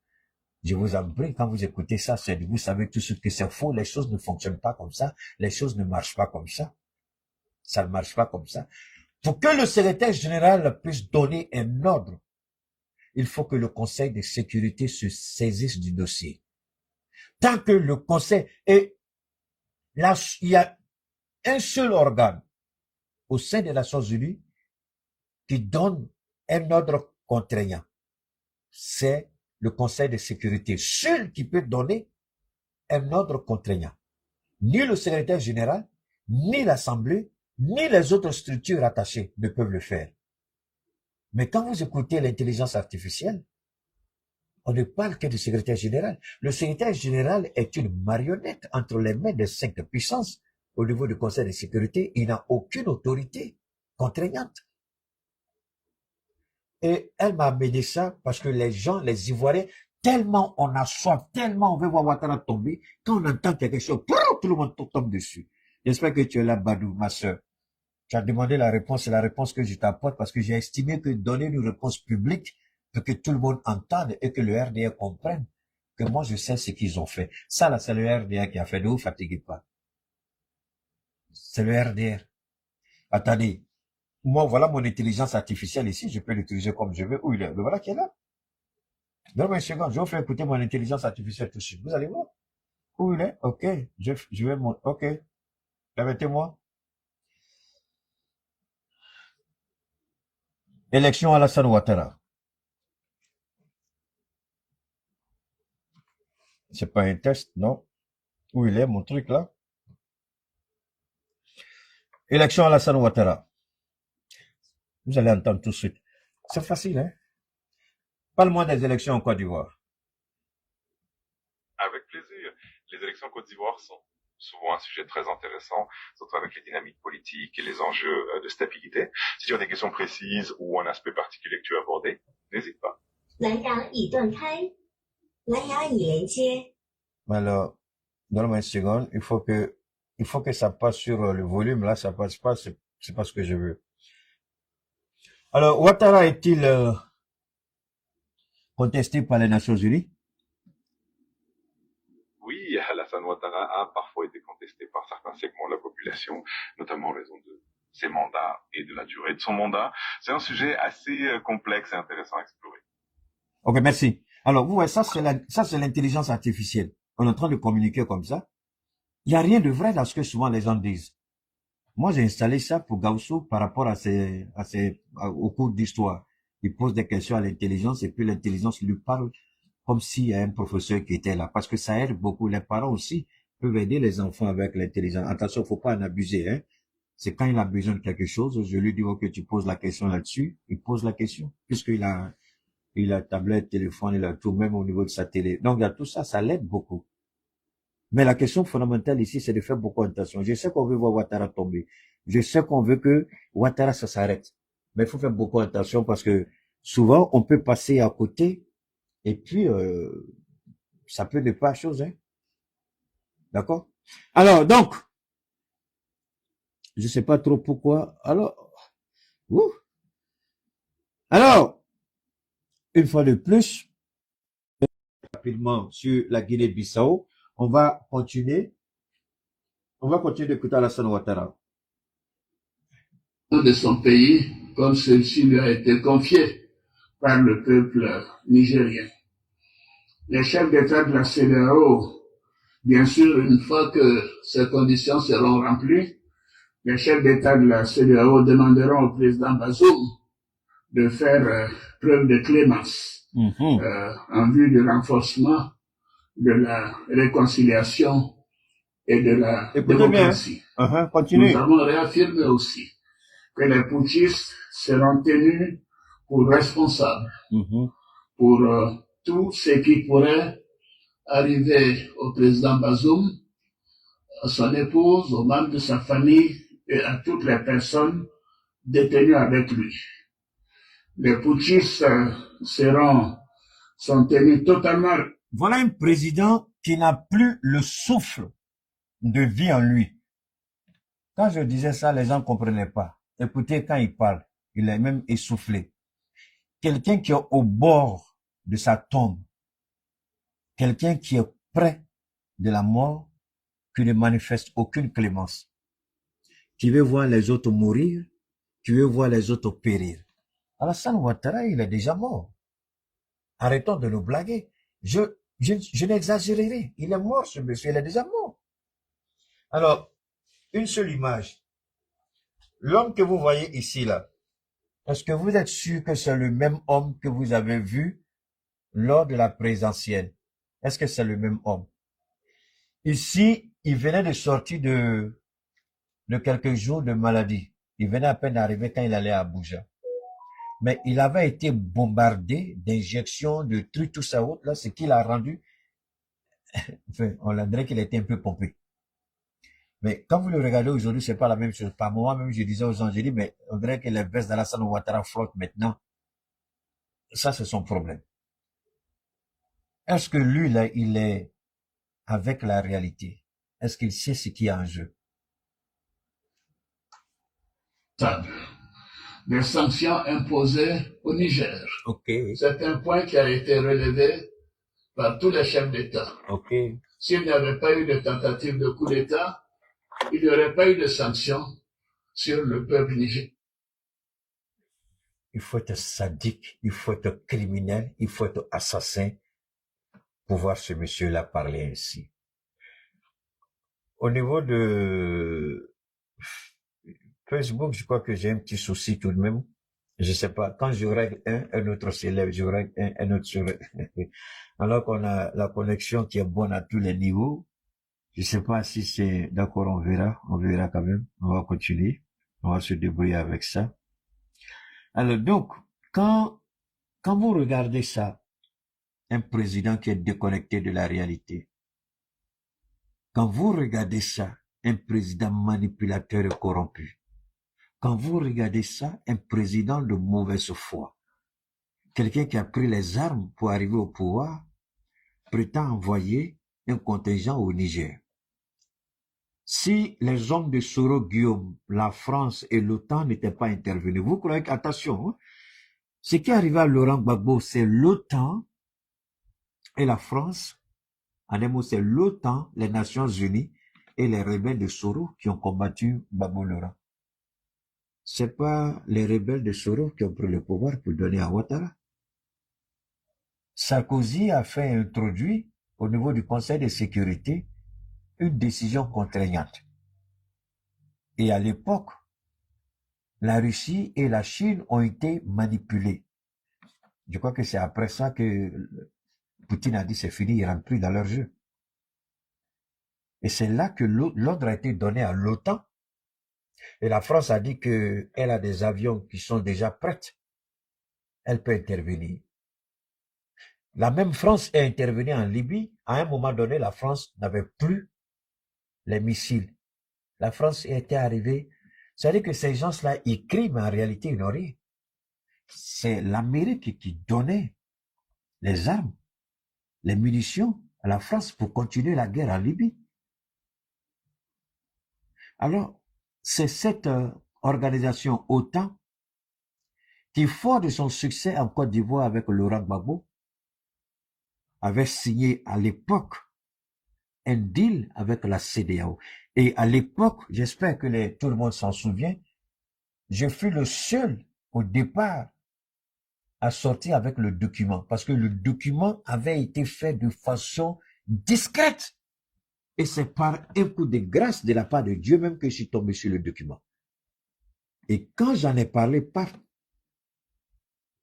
Je vous en prie, quand vous écoutez ça, vous savez tout ce que c'est faux. Les choses ne fonctionnent pas comme ça. Les choses ne marchent pas comme ça. Ça ne marche pas comme ça. Pour que le secrétaire général puisse donner un ordre, il faut que le Conseil de sécurité se saisisse du dossier. Tant que le Conseil est là, il y a un seul organe au sein des Nations Unies qui donne un ordre contraignant. C'est le Conseil de sécurité, seul qui peut donner un ordre contraignant. Ni le secrétaire général, ni l'Assemblée, ni les autres structures attachées ne peuvent le faire. Mais quand vous écoutez l'intelligence artificielle, on ne parle que du secrétaire général. Le secrétaire général est une marionnette entre les mains des 5 puissances. Au niveau du Conseil de sécurité, il n'a aucune autorité contraignante. Et elle m'a amené ça parce que les gens, les Ivoiriens, tellement on a soif, tellement on veut voir Ouattara tomber, quand on entend quelque chose, tout le monde tombe dessus. J'espère que tu es là, Badou, ma soeur. Tu as demandé la réponse, c'est la réponse que je t'apporte parce que j'ai estimé que donner une réponse publique pour que tout le monde entende et que le RDA comprenne que moi je sais ce qu'ils ont fait. Ça là, c'est le RDA qui a fait, ne vous fatiguez pas. C'est le RDR. Attendez. Moi, voilà mon intelligence artificielle ici, je peux l'utiliser comme je veux. Où il est? Le voilà qui est là. Donne-moi une seconde, je vais vous faire écouter mon intelligence artificielle tout de suite. Vous allez voir. Où il est? Ok. Je vais mon, ok. Permettez-moi. Élection Alassane Ouattara. C'est pas un test, non? Où il est, mon truc là? Élection Alassane Ouattara. Vous allez entendre tout de suite. C'est facile, hein? Parle-moi des élections en Côte d'Ivoire. Avec plaisir. Les élections en Côte d'Ivoire sont souvent un sujet très intéressant, surtout avec les dynamiques politiques et les enjeux de stabilité. Si tu as des questions précises ou un aspect particulier que tu veux aborder, n'hésite pas. Alors, donne-moi une seconde. Il faut que ça passe sur le volume. Là, ça passe pas. C'est pas ce que je veux. Alors, Ouattara est-il contesté par les Nations Unies? Oui, Alassane Ouattara a parfois été contesté par certains segments de la population, notamment en raison de ses mandats et de la durée de son mandat. C'est un sujet assez complexe et intéressant à explorer. Ok, merci. Alors, vous voyez, ça c'est l'intelligence artificielle. On est en train de communiquer comme ça. Il n'y a rien de vrai dans ce que souvent les gens disent. Moi, j'ai installé ça pour Gausso par rapport au cours d'histoire. Il pose des questions à l'intelligence et puis l'intelligence lui parle comme s'il y a un professeur qui était là. Parce que ça aide beaucoup. Les parents aussi peuvent aider les enfants avec l'intelligence. Attention, faut pas en abuser, hein. C'est quand il a besoin de quelque chose, je lui dis, ok, tu poses la question là-dessus, il pose la question, puisqu'il a il a tablette, téléphone, il a tout, même au niveau de sa télé. Donc, il y a tout ça, ça l'aide beaucoup. Mais la question fondamentale ici, c'est de faire beaucoup attention. Je sais qu'on veut voir Ouattara tomber. Je sais qu'on veut que Ouattara, ça s'arrête. Mais il faut faire beaucoup attention parce que souvent, on peut passer à côté et puis, ça peut ne pas chose, hein. D'accord? Alors, donc, je sais pas trop pourquoi. Alors, une fois de plus, rapidement sur la Guinée-Bissau, on va continuer d'écouter Alassane Ouattara. De son pays, comme celui-ci lui a été confié par le peuple nigérien. Les chefs d'État de la CEDEAO, bien sûr, une fois que ces conditions seront remplies, les chefs d'État de la CEDEAO demanderont au président Bazoum de faire preuve de clémence en vue du renforcement de la réconciliation et de la démocratie. Nous avons réaffirmé aussi que les putschistes seront tenus pour responsables pour tout ce qui pourrait arriver au président Bazoum, à son épouse, aux membres de sa famille et à toutes les personnes détenues avec lui. Les putschistes sont tenus totalement. Voilà un président qui n'a plus le souffle de vie en lui. Quand je disais ça, les gens ne comprenaient pas. Écoutez, quand il parle, il est même essoufflé. Quelqu'un qui est au bord de sa tombe, quelqu'un qui est près de la mort, qui ne manifeste aucune clémence, qui veut voir les autres mourir, qui veut voir les autres périr. Alassane Ouattara, il est déjà mort. Arrêtons de nous blaguer. Je n'exagérerai. Il est mort, ce monsieur, il est déjà mort. Alors, une seule image. L'homme que vous voyez ici, là, est-ce que vous êtes sûr que c'est le même homme que vous avez vu lors de la présidentielle? Est-ce que c'est le même homme? Ici, il venait de sortir de quelques jours de maladie. Il venait à peine d'arriver quand il allait à Abuja. Mais il avait été bombardé d'injections, de trucs, tout ça autre, là, ce qui l'a rendu, enfin, on dirait qu'il était un peu pompé. Mais quand vous le regardez aujourd'hui, c'est pas la même chose. Par moment, même, je disais aux gens, j'ai dit, mais on dirait que les vestes d'Alassane Ouattara flottent maintenant. Ça, c'est son problème. Est-ce que lui, là, il est avec la réalité? Est-ce qu'il sait ce qui est en jeu? Des sanctions imposées au Niger. Okay. C'est un point qui a été relevé par tous les chefs d'État. Okay. S'il n'y avait pas eu de tentative de coup d'État, il n'y aurait pas eu de sanctions sur le peuple nigérien. Il faut être sadique, il faut être criminel, il faut être assassin pour voir ce monsieur-là parler ainsi. Au niveau de Facebook, je crois que j'ai un petit souci tout de même. Je sais pas, quand je règle un autre s'élève, je règle un autre se alors qu'on a la connexion qui est bonne à tous les niveaux. Je sais pas si c'est d'accord, on verra quand même. On va continuer, on va se débrouiller avec ça. Alors donc, quand vous regardez ça, un président qui est déconnecté de la réalité, quand vous regardez ça, un président manipulateur et corrompu, quand vous regardez ça, un président de mauvaise foi, quelqu'un qui a pris les armes pour arriver au pouvoir, prétend envoyer un contingent au Niger. Si les hommes de Soro-Guillaume, la France et l'OTAN n'étaient pas intervenus, vous croyez qu'attention, hein, ce qui est arrivé à Laurent Gbagbo, c'est l'OTAN et la France. En un mot, c'est l'OTAN, les Nations Unies et les rebelles de Soro qui ont combattu Gbagbo Laurent. C'est pas les rebelles de Soro qui ont pris le pouvoir pour donner à Ouattara. Sarkozy a fait introduire au niveau du Conseil de sécurité une décision contraignante. Et à l'époque, la Russie et la Chine ont été manipulées. Je crois que c'est après ça que Poutine a dit c'est fini, ils ne rentrent plus dans leur jeu. Et c'est là que l'ordre a été donné à l'OTAN. Et la France a dit qu'elle a des avions qui sont déjà prêts. Elle peut intervenir. La même France est intervenue en Libye. À un moment donné, la France n'avait plus les missiles. La France était arrivée. C'est-à-dire que ces gens-là, ils crient, mais en réalité, ils n'ont rien. C'est l'Amérique qui donnait les armes, les munitions à la France pour continuer la guerre en Libye. Alors, c'est cette organisation OTAN qui, fort de son succès en Côte d'Ivoire avec Laurent Gbagbo, avait signé à l'époque un deal avec la CEDEAO. Et à l'époque, j'espère que tout le monde s'en souvient, je fus le seul au départ à sortir avec le document, parce que le document avait été fait de façon discrète. Et c'est par un coup de grâce de la part de Dieu même que je suis tombé sur le document. Et quand j'en ai parlé, paf,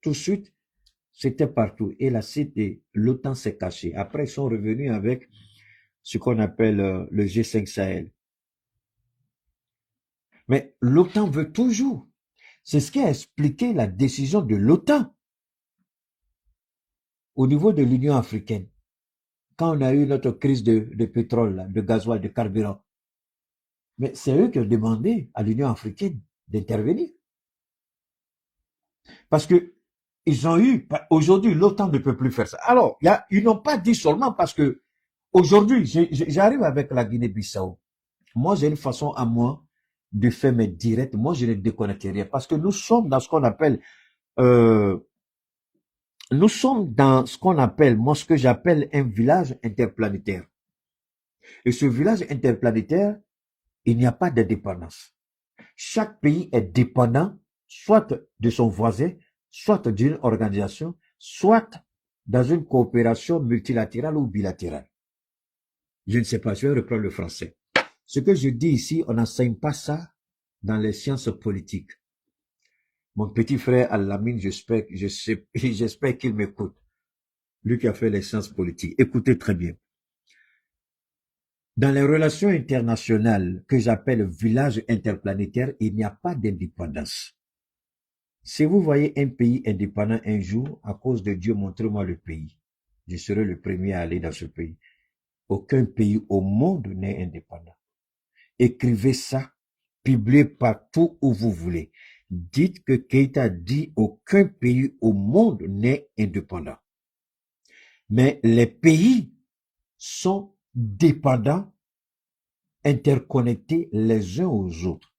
tout de suite, c'était partout. Et la cité, l'OTAN s'est cachée. Après, ils sont revenus avec ce qu'on appelle le G5 Sahel. Mais l'OTAN veut toujours. C'est ce qui a expliqué la décision de l'OTAN au niveau de l'Union africaine. Quand on a eu notre crise de pétrole, là, de gasoil, de carburant. Mais c'est eux qui ont demandé à l'Union africaine d'intervenir. Parce que ils ont eu, aujourd'hui, l'OTAN ne peut plus faire ça. Alors, ils n'ont pas dit seulement parce que aujourd'hui, j'arrive avec la Guinée-Bissau. Moi, j'ai une façon à moi de faire mes directs. Moi, je ne déconnecte rien parce que nous sommes dans ce qu'on appelle, moi, ce que j'appelle un village interplanétaire. Et ce village interplanétaire, il n'y a pas d'indépendance. Chaque pays est dépendant, soit de son voisin, soit d'une organisation, soit dans une coopération multilatérale ou bilatérale. Je ne sais pas, je vais reprendre le français. Ce que je dis ici, on n'enseigne pas ça dans les sciences politiques. Mon petit frère Al-Lamine, j'espère qu'il m'écoute. Lui qui a fait les sciences politiques. Écoutez très bien. Dans les relations internationales que j'appelle village interplanétaire, il n'y a pas d'indépendance. Si vous voyez un pays indépendant un jour, à cause de Dieu, montrez-moi le pays. Je serai le premier à aller dans ce pays. Aucun pays au monde n'est indépendant. Écrivez ça, publiez partout où vous voulez. Dites que Keïta dit aucun pays au monde n'est indépendant. Mais les pays sont dépendants, interconnectés les uns aux autres.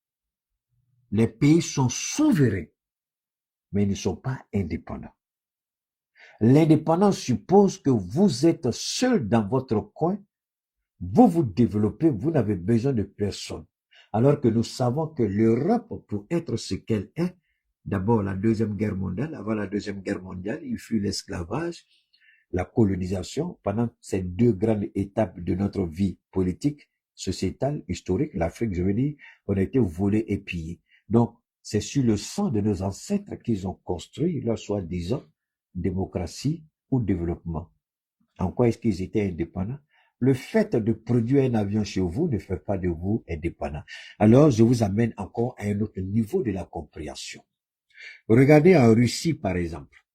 Les pays sont souverains, mais ils ne sont pas indépendants. L'indépendance suppose que vous êtes seul dans votre coin, vous vous développez, vous n'avez besoin de personne. Alors que nous savons que l'Europe, pour être ce qu'elle est, d'abord la Deuxième Guerre mondiale, avant la Deuxième Guerre mondiale, il fut l'esclavage, la colonisation. Pendant ces deux grandes étapes de notre vie politique, sociétale, historique, l'Afrique, je veux dire, on a été volés et pillés. Donc, c'est sur le sang de nos ancêtres qu'ils ont construit leur soi-disant démocratie ou développement. En quoi est-ce qu'ils étaient indépendants? Le fait de produire un avion chez vous ne fait pas de vous indépendant. Alors, je vous amène encore à un autre niveau de la compréhension. Regardez en Russie, par exemple.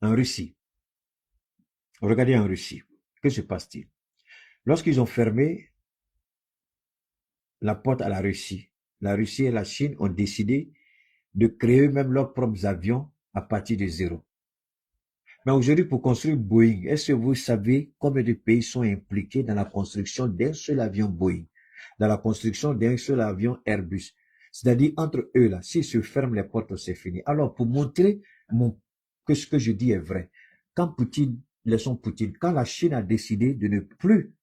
En Russie. Regardez en Russie. Que se passe-t-il? Lorsqu'ils ont fermé la porte à la Russie et la Chine ont décidé de créer eux-mêmes leurs propres avions à partir de zéro. Mais aujourd'hui, pour construire Boeing, est-ce que vous savez combien de pays sont impliqués dans la construction d'un seul avion Boeing, dans la construction d'un seul avion Airbus? C'est-à-dire, entre eux, là, s'ils se ferment les portes, c'est fini. Alors, pour montrer que ce que je dis est vrai, quand Poutine, quand la Chine a décidé de ne plus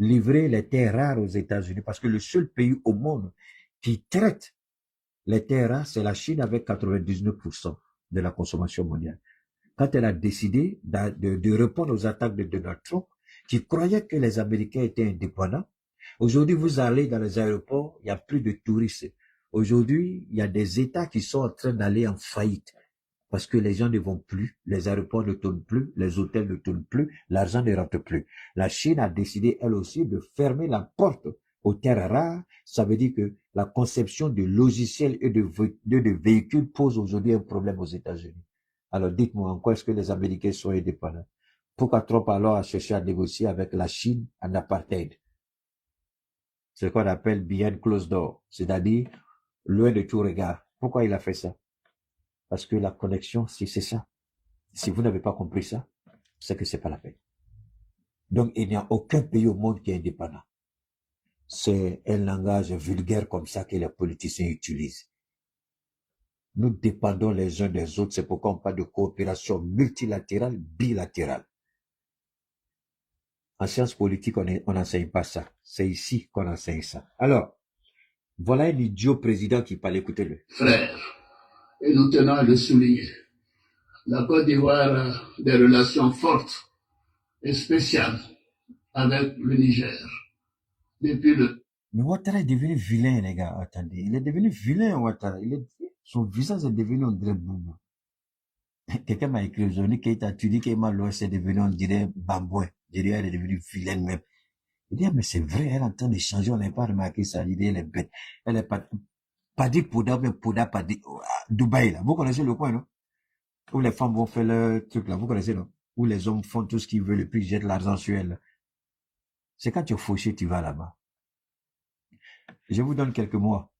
livrer les terres rares aux États-Unis, parce que le seul pays au monde qui traite les terres rares, c'est la Chine avec 99% de la consommation mondiale. Quand elle a décidé de répondre aux attaques de Donald Trump, qui croyait que les Américains étaient indépendants, aujourd'hui, vous allez dans les aéroports, il n'y a plus de touristes. Aujourd'hui, il y a des États qui sont en train d'aller en faillite parce que les gens ne vont plus, les aéroports ne tournent plus, les hôtels ne tournent plus, l'argent ne rentre plus. La Chine a décidé, elle aussi, de fermer la porte aux terres rares. Ça veut dire que la conception de logiciels et de véhicules pose aujourd'hui un problème aux États-Unis. Alors dites-moi, en quoi est-ce que les Américains sont indépendants? Pourquoi Trump alors a cherché à négocier avec la Chine en apartheid? C'est ce qu'on appelle behind closed door, c'est-à-dire loin de tout regard. Pourquoi il a fait ça? Parce que la connexion, c'est ça. Si vous n'avez pas compris ça, c'est que c'est pas la peine. Donc, il n'y a aucun pays au monde qui est indépendant. C'est un langage vulgaire comme ça que les politiciens utilisent. Nous dépendons les uns des autres, c'est pourquoi on parle de coopération multilatérale, bilatérale. En sciences politiques, on n'enseigne pas ça. C'est ici qu'on enseigne ça. Alors, voilà un idiot président qui parle, écoutez-le. Frère, et nous tenons à le souligner, la Côte d'Ivoire a des relations fortes et spéciales avec le Niger. Depuis le... Mais Ouattara est devenu vilain, les gars. Attendez, il est devenu vilain, Ouattara. Son visage est devenu, on dirait, boubou. Quelqu'un m'a écrit aujourd'hui, tu dis qu'Emma Loès est devenu, on dirait, bambouin. Je dirais, elle est devenue vilaine même. Il dit, ah, mais c'est vrai, elle est en train de changer, on n'a pas remarqué ça. Il dit, elle est bête. Elle est pas dit Pouda, mais Pouda, pas dit, Dubaï, là. Vous connaissez le coin, non? Où les femmes vont faire leur truc, là. Vous connaissez, non? Où les hommes font tout ce qu'ils veulent et puis ils jettent l'argent sur elle, là. C'est quand tu es fauché, tu vas là-bas. Je vous donne quelques mois.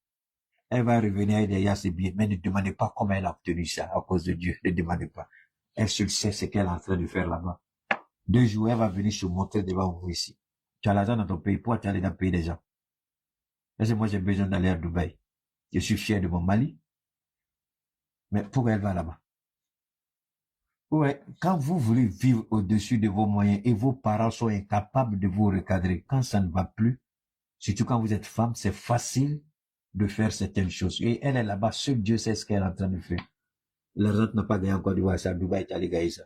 Elle va revenir derrière ses billets, mais ne demandez pas comment elle a obtenu ça, à cause de Dieu. Ne demandez pas. Elle se sait ce qu'elle est en train de faire là-bas. 2 jours, elle va venir se montrer devant vous ici. Tu as l'argent dans ton pays, pourquoi tu es allé dans le pays des gens? Parce que moi, j'ai besoin d'aller à Dubaï. Je suis fier de mon Mali. Mais pourquoi elle va là-bas? Ouais, quand vous voulez vivre au-dessus de vos moyens et vos parents sont incapables de vous recadrer, quand ça ne va plus, surtout quand vous êtes femme, c'est facile de faire certaines choses. Et elle est là-bas, seul Dieu sait ce qu'elle est en train de faire. L'argent n'a pas gagné en Côte d'Ivoire, c'est à Dubaï, tu as gagné ça.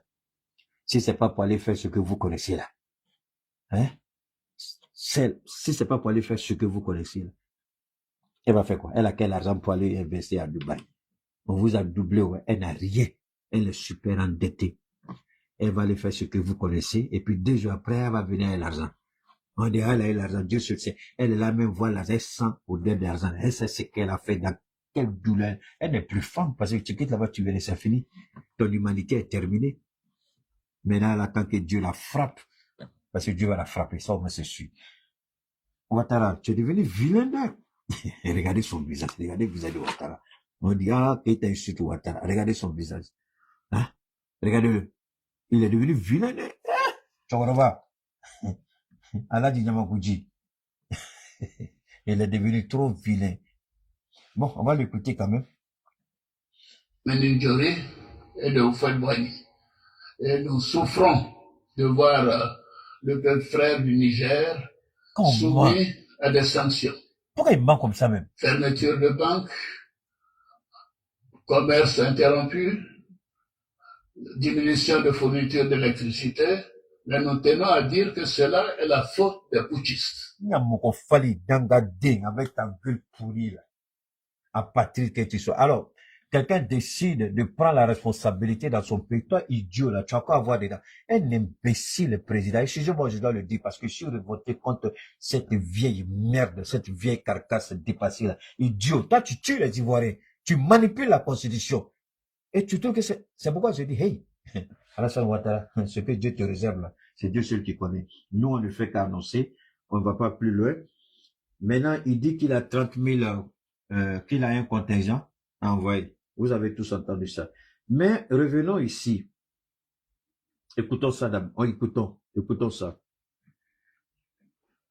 Si c'est pas pour aller faire ce que vous connaissez là. Hein? Si c'est pas pour aller faire ce que vous connaissez là. Elle va faire quoi? Elle a quel argent pour aller investir à Dubaï? On vous a doublé, ouais. Elle n'a rien. Elle est super endettée. Elle va aller faire ce que vous connaissez, et puis 2 jours après, elle va venir avec l'argent. On dit, elle a eu l'argent, Dieu se sait. Elle est là même voir l'argent, elle sent au-delà de l'argent. Elle sait ce qu'elle a fait, dans quelle douleur. Elle n'est plus femme, parce que tu quittes là-bas, tu verras, c'est fini. Ton humanité est terminée. Maintenant, elle attend que Dieu la frappe, parce que Dieu va la frapper, ça, moi, c'est sûr. Ouattara, tu es devenu vilain là. Regardez son visage, regardez le visage de Ouattara. On dit, ah, Keita insulte Ouattara. Regardez son visage. Hein? Regardez-le. Il est devenu vilain. Tu vois, Allah dit Nyamakuji. Il est devenu trop vilain. Bon, on va l'écouter quand même. Menindjoré et de Oufouet-Boigny. Et nous souffrons de voir le peuple frère du Niger soumis à des sanctions. Pourquoi il ment comme ça même? Fermeture de banque, commerce interrompu, diminution de fourniture d'électricité, mais nous tenons à dire que cela est la faute des putschistes. Nyamoko Fali Dangading avec ta gueule pourrie là. À partir que tu sois. Alors, quelqu'un décide de prendre la responsabilité dans son pays. Toi, idiot là, tu as quoi avoir dedans? Un imbécile président. Excusez-moi, je dois le dire parce que je suis révolté contre cette vieille merde, cette vieille carcasse dépassée là. Idiot. Toi, tu tues les Ivoiriens. Tu manipules la constitution. Et tu trouves que c'est pourquoi je dis, hey, Alassane Ouattara, ce que Dieu te réserve là, c'est Dieu seul qui connaît. Nous, on ne fait qu'annoncer, on ne va pas plus loin. Maintenant, il dit qu'il a 30 000, qu'il a un contingent envoyé. Vous avez tous entendu ça. Mais revenons ici. Écoutons ça d'abord. Écoutons ça.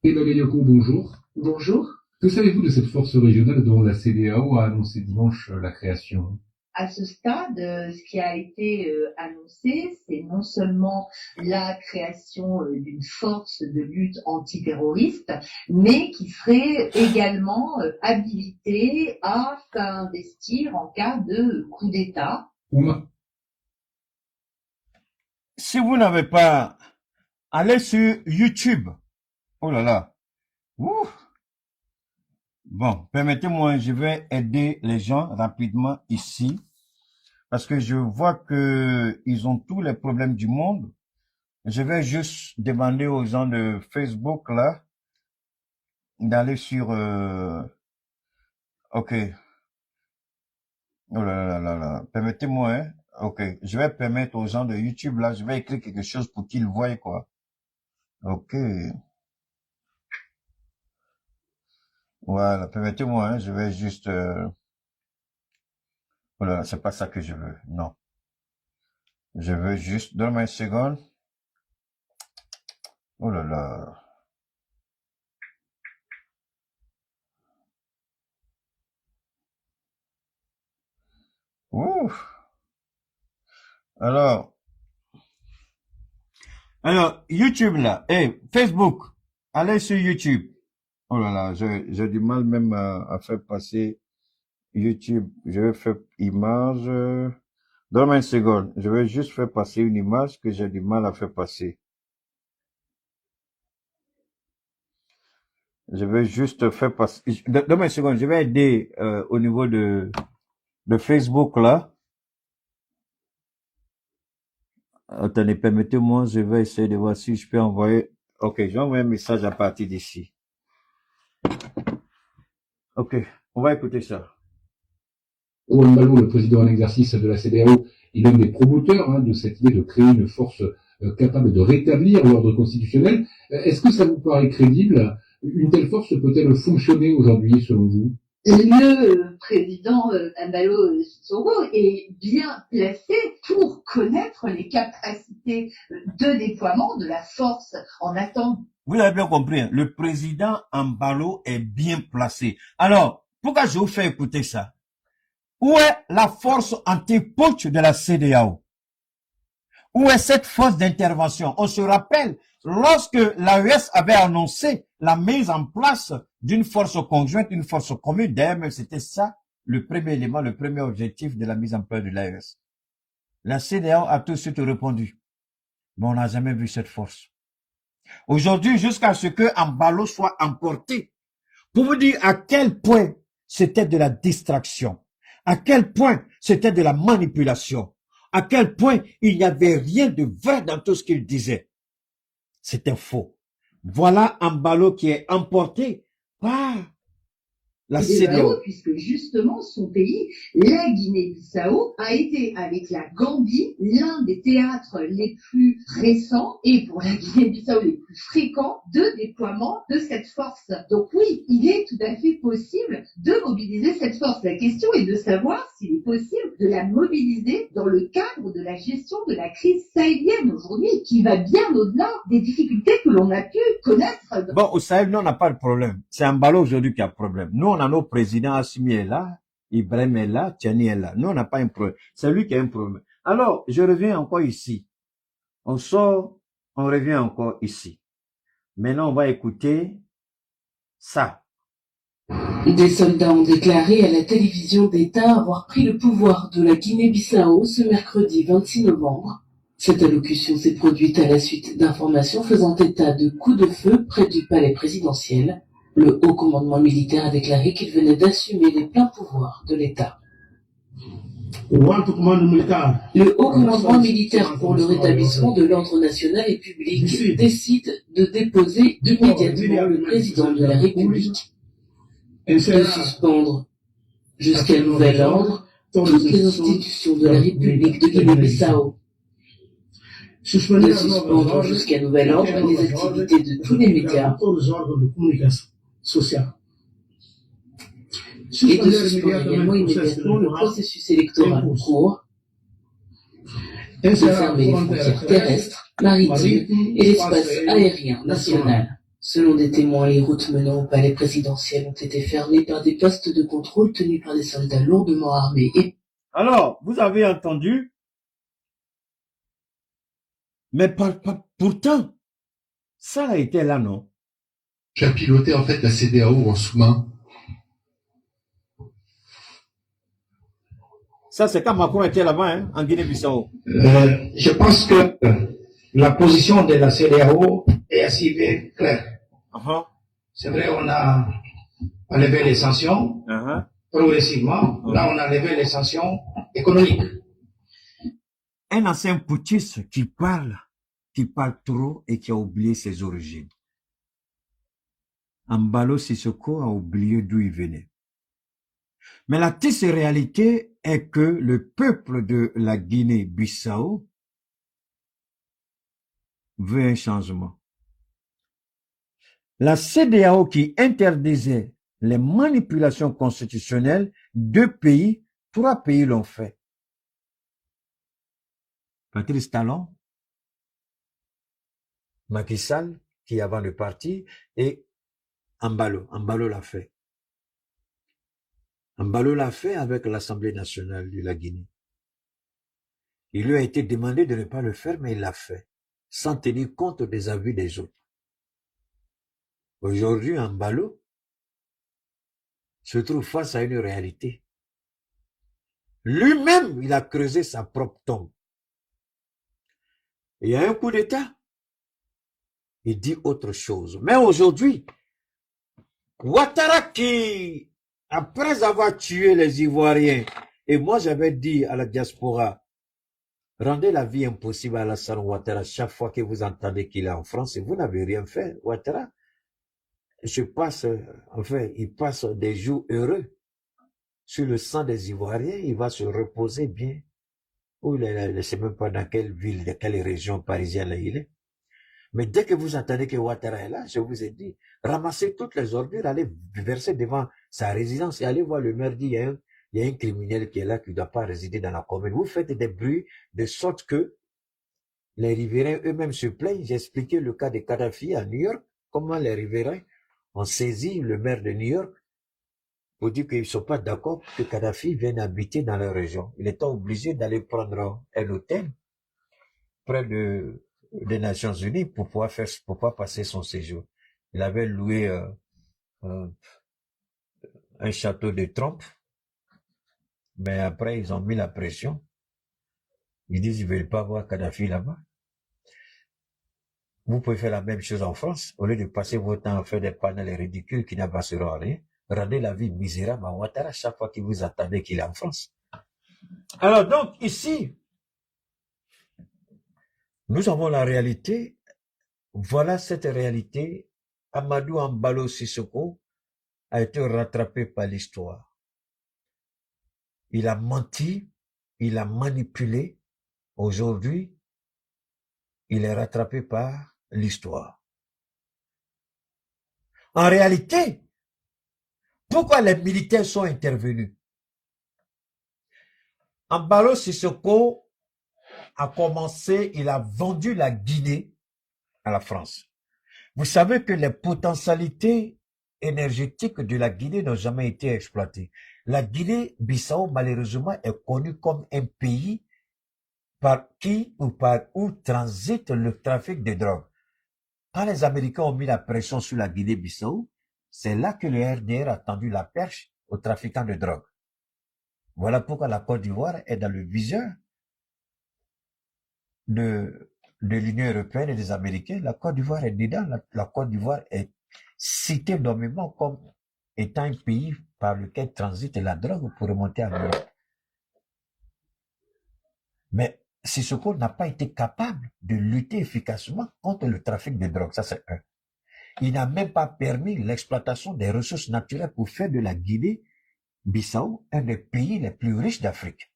Eva Gayoko, bonjour. Bonjour. Que savez-vous de cette force régionale dont la CEDEAO a annoncé dimanche la création? À ce stade, ce qui a été annoncé, c'est non seulement la création d'une force de lutte antiterroriste, mais qui serait également habilitée à s'investir en cas de coup d'État. Si vous n'avez pas, allez sur YouTube. Oh là là. Ouh. Bon, permettez-moi, je vais aider les gens rapidement ici, parce que je vois que ils ont tous les problèmes du monde. Je vais juste demander aux gens de Facebook, là, d'aller sur, ok. Oh là là là là. Permettez-moi, hein. Ok, je vais permettre aux gens de YouTube, là, je vais écrire quelque chose pour qu'ils voient, quoi. Ok. Voilà, permettez-moi, hein, je vais juste... Voilà, c'est pas ça que je veux, non. Je veux juste... Donne-moi une seconde. Oh là là. Ouf. Alors, YouTube là, Facebook, allez sur YouTube. Oh là là, j'ai du mal même à faire passer YouTube. Je vais faire image. Donne-moi une seconde. Je vais juste faire passer une image que j'ai du mal à faire passer. Je vais juste faire passer. Donne-moi une seconde. Je vais aider au niveau de Facebook là. Attendez, permettez-moi, je vais essayer de voir si je peux envoyer. Ok, j'envoie un message à partir d'ici. Ok, on va écouter ça. Owen Ballo, le président en exercice de la CEDEAO, est l'un des promoteurs de cette idée de créer une force capable de rétablir l'ordre constitutionnel. Est-ce que ça vous paraît crédible? Une telle force peut-elle fonctionner aujourd'hui, selon vous? Le président Embalo Sissoko est bien placé pour connaître les capacités de déploiement de la force en attente. Vous avez bien compris, hein, le président Embalo est bien placé. Alors, pourquoi je vous fais écouter ça? Où est la force anti-putsch de la CEDEAO? Où est cette force d'intervention? On se rappelle, lorsque l'AES avait annoncé la mise en place d'une force conjointe, une force commune, d'ailleurs, c'était ça le premier élément, le premier objectif de la mise en place de l'AES. La CEDEAO a tout de suite répondu. Mais on n'a jamais vu cette force. Aujourd'hui, jusqu'à ce que Embalo soit emporté, pour vous dire à quel point c'était de la distraction, à quel point c'était de la manipulation, à quel point il n'y avait rien de vrai dans tout ce qu'il disait. C'était faux. Voilà Embalo qui est emporté par la CEDEAO. Puisque justement son pays, la Guinée-Bissau, a été avec la Gambie l'un des théâtres les plus récents et pour la Guinée-Bissau les plus fréquents de déploiement de cette force. Donc oui, il est tout à fait possible de mobiliser cette force. La question est de savoir s'il est possible de la mobiliser dans le cadre de la gestion de la crise sahélienne aujourd'hui, qui va bien au-delà des difficultés que l'on a pu connaître. Bon, au Sahel, nous, on n'a pas de problème. C'est Embalo aujourd'hui qui a problème. Nous, on a nos présidents, Assimi est là, Ibrahim est là, Tiani est là. Nous, on n'a pas un problème. C'est lui qui a un problème. Alors, je reviens encore ici. On sort, on revient encore ici. Maintenant, on va écouter ça. Des soldats ont déclaré à la télévision d'État avoir pris le pouvoir de la Guinée-Bissau ce mercredi 26 novembre. Cette allocution s'est produite à la suite d'informations faisant état de coups de feu près du palais présidentiel. Le haut commandement militaire a déclaré qu'il venait d'assumer les pleins pouvoirs de l'État. Le haut commandement militaire pour le rétablissement de l'ordre national et public décide de déposer immédiatement le président de la République, de suspendre jusqu'à nouvel ordre toutes les institutions de la République de Guinée-Bissau, de suspendre jusqu'à nouvel ordre les activités de tous les médias et de suspendre également immédiatement le processus électoral en cours, de fermer les frontières terrestres, maritimes et l'espace aérien national. Selon des témoins, les routes menant au palais présidentiel ont été fermées par des postes de contrôle tenus par des soldats lourdement armés. Alors, vous avez entendu? Mais pourtant, ça a été là, non? Tu as piloté en fait la CEDEAO en sous-main. Ça, c'est quand Macron était là-bas, hein, en Guinée-Bissau. Je pense que la position de la CEDEAO est assez bien claire. C'est vrai, on a enlevé les sanctions progressivement. Là, on a enlevé les sanctions économiques. Un ancien putschiste qui parle trop et qui a oublié ses origines. Embalo Sissoko a oublié d'où il venait. Mais la triste réalité est que le peuple de la Guinée-Bissau veut un changement. La CEDEAO qui interdisait les manipulations constitutionnelles, 2 pays, 3 pays l'ont fait. Patrice Talon, Macky Sall, qui est avant le parti, et Ambalo. Ambalo l'a fait. Ambalo l'a fait avec l'Assemblée nationale de la Guinée. Il lui a été demandé de ne pas le faire, mais il l'a fait, sans tenir compte des avis des autres. Aujourd'hui, Ambalo se trouve face à une réalité. Lui-même, il a creusé sa propre tombe. Il y a un coup d'État. Il dit autre chose. Mais aujourd'hui, Ouattara qui, après avoir tué les Ivoiriens, et moi j'avais dit à la diaspora, rendez la vie impossible à Alassane Ouattara chaque fois que vous entendez qu'il est en France et vous n'avez rien fait. Ouattara, il passe des jours heureux sur le sang des Ivoiriens, il va se reposer bien. Ou je ne sais même pas dans quelle ville, dans quelle région parisienne là il est. Mais dès que vous entendez que Ouattara est là, je vous ai dit, ramassez toutes les ordures, allez verser devant sa résidence et allez voir le maire dit, il y a un criminel qui est là, qui ne doit pas résider dans la commune. Vous faites des bruits de sorte que les riverains eux-mêmes se plaignent. J'ai expliqué le cas de Kadhafi à New York, comment les riverains ont saisi le maire de New York pour dire qu'ils ne sont pas d'accord que Kadhafi vienne habiter dans leur région. Il était obligé d'aller prendre un hôtel près des Nations Unies pour pouvoir passer son séjour. Il avait loué un château de Trump, mais après ils ont mis la pression. Ils disent qu'ils ne veulent pas voir Kadhafi là-bas. Vous pouvez faire la même chose en France, au lieu de passer votre temps à faire des panels ridicules qui n'avanceront à rien. Rendez la vie misérable à Ouattara chaque fois que vous attendez qu'il est en France. Alors donc ici, nous avons la réalité. Voilà cette réalité. Amadou Ambalo Sissoko a été rattrapé par l'histoire. Il a menti, il a manipulé. Aujourd'hui, il est rattrapé par l'histoire. En réalité, pourquoi les militaires sont intervenus? Ambalo Sissoko a commencé, il a vendu la Guinée à la France. Vous savez que les potentialités énergétiques de la Guinée n'ont jamais été exploitées. La Guinée-Bissau, malheureusement, est connue comme un pays par où transite le trafic de drogue. Quand les Américains ont mis la pression sur la Guinée-Bissau, c'est là que le RDR a tendu la perche aux trafiquants de drogue. Voilà pourquoi la Côte d'Ivoire est dans le viseur de l'Union européenne et des Américains. La Côte d'Ivoire est dedans. La Côte d'Ivoire est citée nommément comme étant un pays par lequel transite la drogue pour remonter à l'Europe. Mais Sissoko n'a pas été capable de lutter efficacement contre le trafic de drogue. Ça, c'est un. Il n'a même pas permis l'exploitation des ressources naturelles pour faire de la Guinée-Bissau un des pays les plus riches d'Afrique.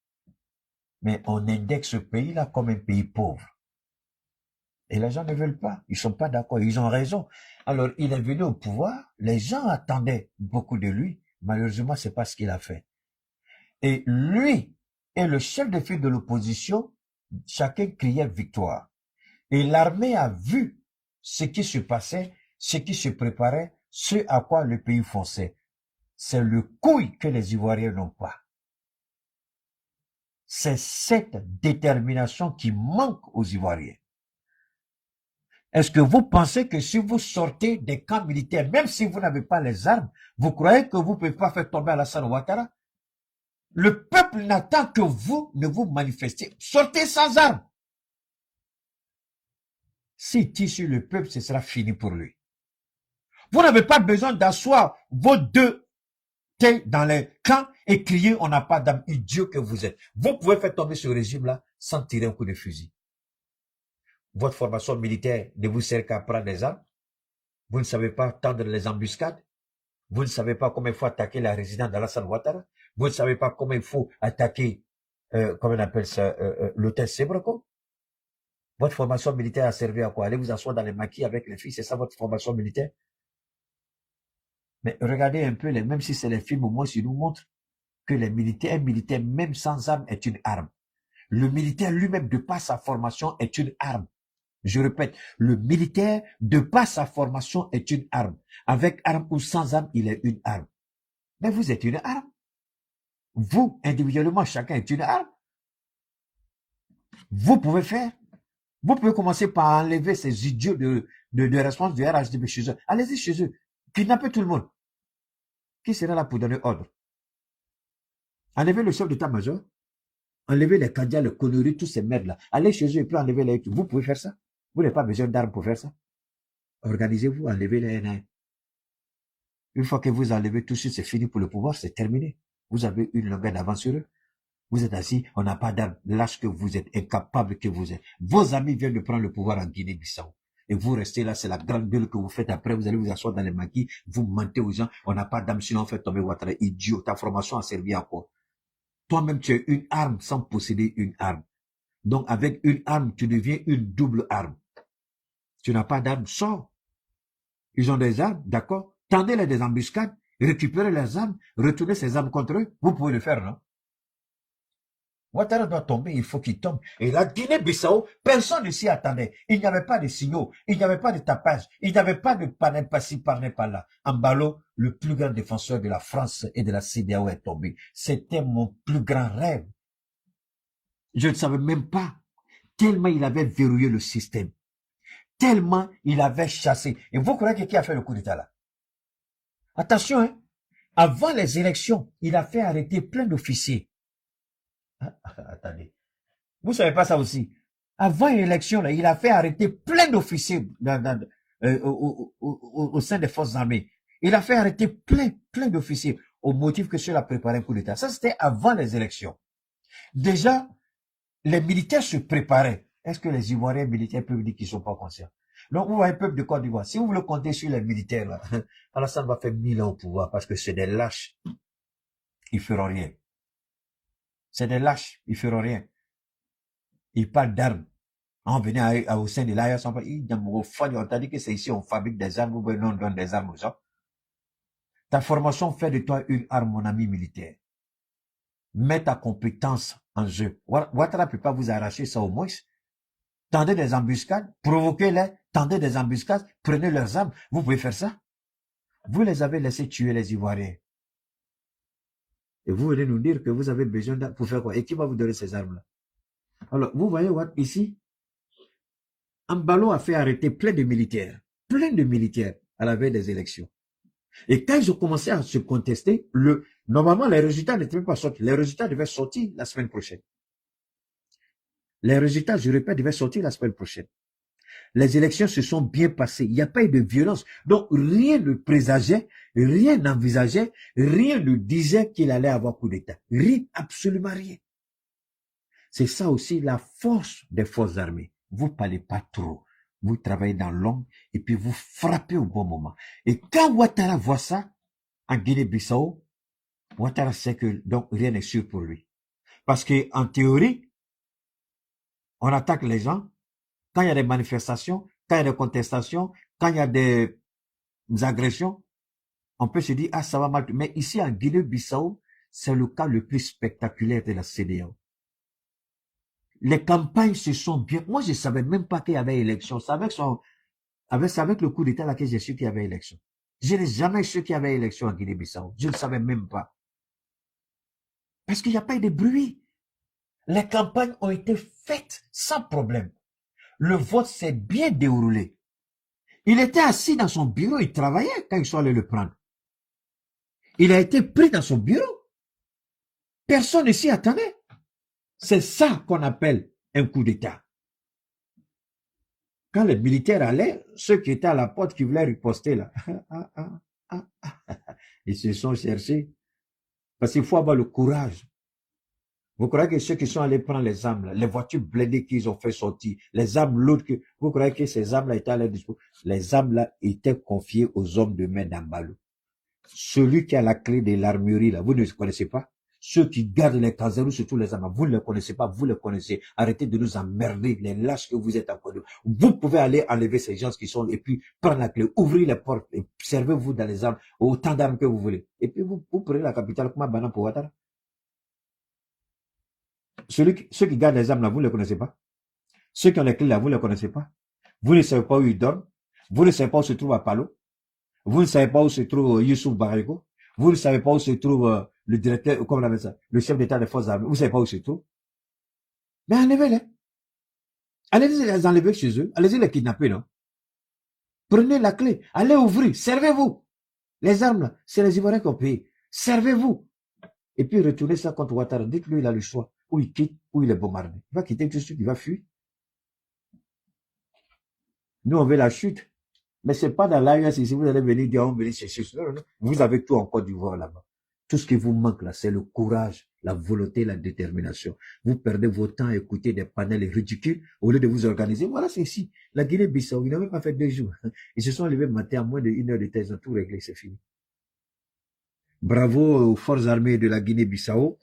Mais on indexe ce pays-là comme un pays pauvre. Et les gens ne veulent pas. Ils sont pas d'accord. Ils ont raison. Alors, il est venu au pouvoir. Les gens attendaient beaucoup de lui. Malheureusement, c'est pas ce qu'il a fait. Et lui et le chef de file de l'opposition, chacun criait victoire. Et l'armée a vu ce qui se passait, ce qui se préparait, ce à quoi le pays fonçait. C'est le couille que les Ivoiriens n'ont pas. C'est cette détermination qui manque aux Ivoiriens. Est-ce que vous pensez que si vous sortez des camps militaires, même si vous n'avez pas les armes, vous croyez que vous ne pouvez pas faire tomber Alassane Ouattara? Le peuple n'attend que vous ne vous manifestiez. Sortez sans armes. S'il tire sur le peuple, ce sera fini pour lui. Vous n'avez pas besoin d'asseoir vos deux têtes dans les camps et crier on n'a pas d'âme, idiot que vous êtes. Vous pouvez faire tomber ce régime-là sans tirer un coup de fusil. Votre formation militaire ne vous sert qu'à prendre des armes. Vous ne savez pas tendre les embuscades. Vous ne savez pas comment il faut attaquer la résidence d'Alassane Ouattara. Vous ne savez pas comment il faut attaquer, comment on appelle ça, l'hôtel Sébraco. Votre formation militaire a servi à quoi? Allez vous asseoir dans les maquis avec les filles, c'est ça votre formation militaire? Mais regardez un peu, même si c'est les films, au moins, ils nous montrent que un militaire, même sans arme, est une arme. Le militaire lui-même, de par sa formation, est une arme. Je répète, le militaire, de par sa formation, est une arme. Avec arme ou sans arme, il est une arme. Mais vous êtes une arme. Vous, individuellement, chacun est une arme. Vous pouvez faire. Vous pouvez commencer par enlever ces idiots de responsables du RHDB chez eux. Allez-y chez eux. Kidnappez tout le monde. Qui sera là pour donner ordre? Enlevez le chef d'état-major. Enlevez les Kandias, les conneries, tous ces merdes-là. Allez chez eux et puis enlevez les... Vous pouvez faire ça. Vous n'avez pas besoin d'armes pour faire ça. Organisez-vous, enlevez les NA. Une fois que vous enlevez tout ça, c'est fini pour le pouvoir, c'est terminé. Vous avez une longueur d'avance sur eux. Vous êtes assis, on n'a pas d'armes. Lâche que vous êtes, incapable que vous êtes. Vos amis viennent de prendre le pouvoir en Guinée-Bissau. Et vous restez là, c'est la grande gueule que vous faites. Après, vous allez vous asseoir dans les maquis, vous mentez aux gens, on n'a pas d'armes, sinon on fait tomber Ouattara. Idiot, ta formation a servi à quoi? Toi-même, tu es une arme sans posséder une arme. Donc, avec une arme, tu deviens une double arme. Tu n'as pas d'armes, sors. Ils ont des armes, d'accord? Tendez-les des embuscades, récupérez les armes, retournez ces armes contre eux. Vous pouvez le faire, non? Ouattara doit tomber, il faut qu'il tombe. Et la Guinée-Bissau, personne ne s'y attendait. Il n'y avait pas de signaux, il n'y avait pas de tapage, il n'y avait pas de panel par-ci, panel par-là. Ambalo, le plus grand défenseur de la France et de la CEDEAO est tombé. C'était mon plus grand rêve. Je ne savais même pas, tellement il avait verrouillé le système, tellement il avait chassé. Et vous croyez qui a fait le coup d'État là? Attention, hein, avant les élections, il a fait arrêter plein d'officiers. Attendez. Vous savez pas ça aussi? Avant l'élection, là, il a fait arrêter plein d'officiers au sein des forces armées. Il a fait arrêter plein d'officiers au motif que cela préparait un coup d'État. Ça, c'était avant les élections. Déjà, les militaires se préparaient. Est-ce que les Ivoiriens militaires peuvent dire qu'ils sont pas conscients? Donc, vous voyez, peuple de Côte d'Ivoire, si vous voulez compter sur les militaires, là, Alassane va faire 1000 ans au pouvoir parce que c'est des lâches. Ils feront rien. C'est des lâches, ils feront rien. Ils parlent d'armes. On venait au sein de l'AIA, on t'a dit que c'est ici, on fabrique des armes, ou non, on donne des armes aux gens. Ta formation fait de toi une arme, mon ami militaire. Mets ta compétence en jeu. Ouattara ne peut pas vous arracher ça au moins. Tendez des embuscades, provoquez-les, tendez des embuscades, prenez leurs armes. Vous pouvez faire ça. Vous les avez laissés tuer les Ivoiriens. Et vous venez nous dire que vous avez besoin d'armes pour faire quoi? Et qui va vous donner ces armes-là? Alors, vous voyez, ici, Ambalo a fait arrêter plein de militaires à la veille des élections. Et quand ils ont commencé à se contester, normalement, les résultats n'étaient même pas sortis. Les résultats devaient sortir la semaine prochaine. Les résultats, je répète, devaient sortir la semaine prochaine. Les élections se sont bien passées. Il n'y a pas eu de violence. Donc, rien ne présageait, rien n'envisageait, rien ne disait qu'il allait avoir coup d'État. Rien, absolument rien. C'est ça aussi la force des forces armées. Vous parlez pas trop. Vous travaillez dans l'ombre et puis vous frappez au bon moment. Et quand Ouattara voit ça, en Guinée-Bissau, Ouattara sait que donc rien n'est sûr pour lui. Parce que en théorie, on attaque les gens quand il y a des manifestations, quand il y a des contestations, quand il y a des agressions, on peut se dire, ah, ça va mal. Mais ici, en Guinée-Bissau, c'est le cas le plus spectaculaire de la CEDEAO. Les campagnes se sont bien... Moi, je savais même pas qu'il y avait élection. C'est avec le coup d'État là que j'ai su qu'il y avait élection. Je n'ai jamais su qu'il y avait élection en Guinée-Bissau. Je ne le savais même pas. Parce qu'il n'y a pas eu de bruit. Les campagnes ont été faites sans problème. Le vote s'est bien déroulé. Il était assis dans son bureau, il travaillait quand ils sont allés le prendre. Il a été pris dans son bureau. Personne ne s'y attendait. C'est ça qu'on appelle un coup d'État. Quand les militaires allaient, ceux qui étaient à la porte, qui voulaient riposter là, ils se sont cherchés. Parce qu'il faut avoir le courage. Vous croyez que ceux qui sont allés prendre les armes, là, les voitures blindées qu'ils ont fait sortir, les armes lourdes, vous croyez que ces armes-là étaient à leur disposition? Les armes-là étaient confiées aux hommes de main d'Ambalo. Celui qui a la clé de l'armurerie, là, vous ne connaissez pas? ceux qui gardent les Kanzerous, surtout les Amas, vous ne les connaissez pas, vous les connaissez. Arrêtez de nous emmerder, les lâches que vous êtes encore. Vous pouvez aller enlever ces gens qui sont, et puis prendre la clé, ouvrir les portes, et servez-vous dans les armes, autant d'armes que vous voulez. Et puis vous prenez la capitale, comme Bana pour Ouattara. Ceux qui gardent les armes là, vous ne les connaissez pas. Ceux qui ont les clés là, vous ne les connaissez pas. Vous ne savez pas où ils dorment. Vous ne savez pas où se trouve à Palo. Vous ne savez pas où se trouve Youssouf Barrego. Vous ne savez pas où se trouve le directeur, comment on appelle ça, le chef d'état des forces armées. Vous ne savez pas où se trouve. Mais enlevez-les. Allez-y les enlever chez eux. Allez-y les kidnapper, non? Prenez la clé. Allez ouvrir. Servez-vous. Les armes, là, c'est les Ivoiriens qui ont payé. Servez-vous. Et puis retournez ça contre Ouattara. Dites-lui, il a le choix. Ou il quitte, ou il est bombardé. Il va quitter tout de suite, il va fuir. Nous, on veut la chute. Mais c'est pas dans l'AES ici, vous allez venir dire, on va venir chercher. Non, non, non. Vous avez tout en Côte d'Ivoire là-bas. Tout ce qui vous manque là, c'est le courage, la volonté, la détermination. Vous perdez votre temps à écouter des panels ridicules au lieu de vous organiser. Voilà, c'est ici. La Guinée-Bissau, ils n'avaient pas fait 2 jours. Ils se sont levés matin à moins d'1 heure de temps, ils ont tout réglé, c'est fini. Bravo aux forces armées de la Guinée-Bissau.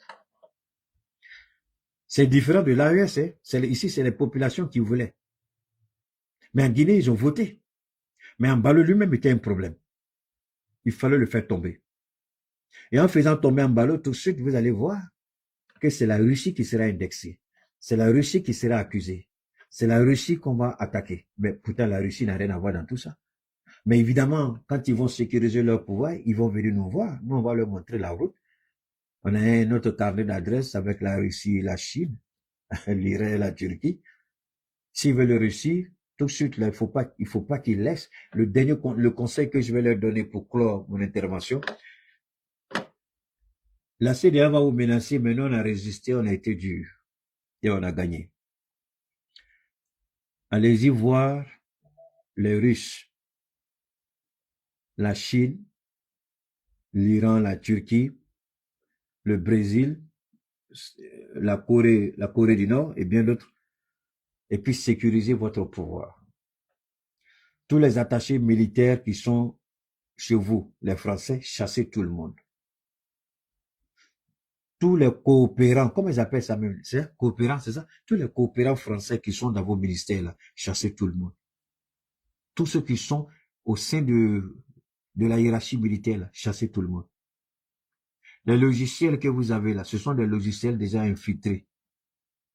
C'est différent de l'AES, hein. Ici, c'est les populations qui voulaient. Mais en Guinée, ils ont voté. Mais en Mbalo lui-même était un problème. Il fallait le faire tomber. Et en faisant tomber Mbalo, tout de suite, vous allez voir que c'est la Russie qui sera indexée. C'est la Russie qui sera accusée. C'est la Russie qu'on va attaquer. Mais pourtant, la Russie n'a rien à voir dans tout ça. Mais évidemment, quand ils vont sécuriser leur pouvoir, ils vont venir nous voir. Nous, on va leur montrer la route. On a un autre carnet d'adresse avec la Russie et la Chine, l'Iran et la Turquie. S'ils veulent réussir, tout de suite, là, il faut pas qu'ils laissent. Le conseil que je vais leur donner pour clore mon intervention, la CDA va vous menacer, mais nous, on a résisté, on a été dur. Et on a gagné. Allez-y voir les Russes, la Chine, l'Iran, la Turquie, le Brésil, la Corée du Nord et bien d'autres. Et puis sécuriser votre pouvoir. Tous les attachés militaires qui sont chez vous, les Français, chassez tout le monde. Tous les coopérants, comment ils appellent ça même? C'est coopérants, c'est ça? Tous les coopérants français qui sont dans vos ministères là, chassez tout le monde. Tous ceux qui sont au sein de la hiérarchie militaire là, chassez tout le monde. Les logiciels que vous avez là, ce sont des logiciels déjà infiltrés.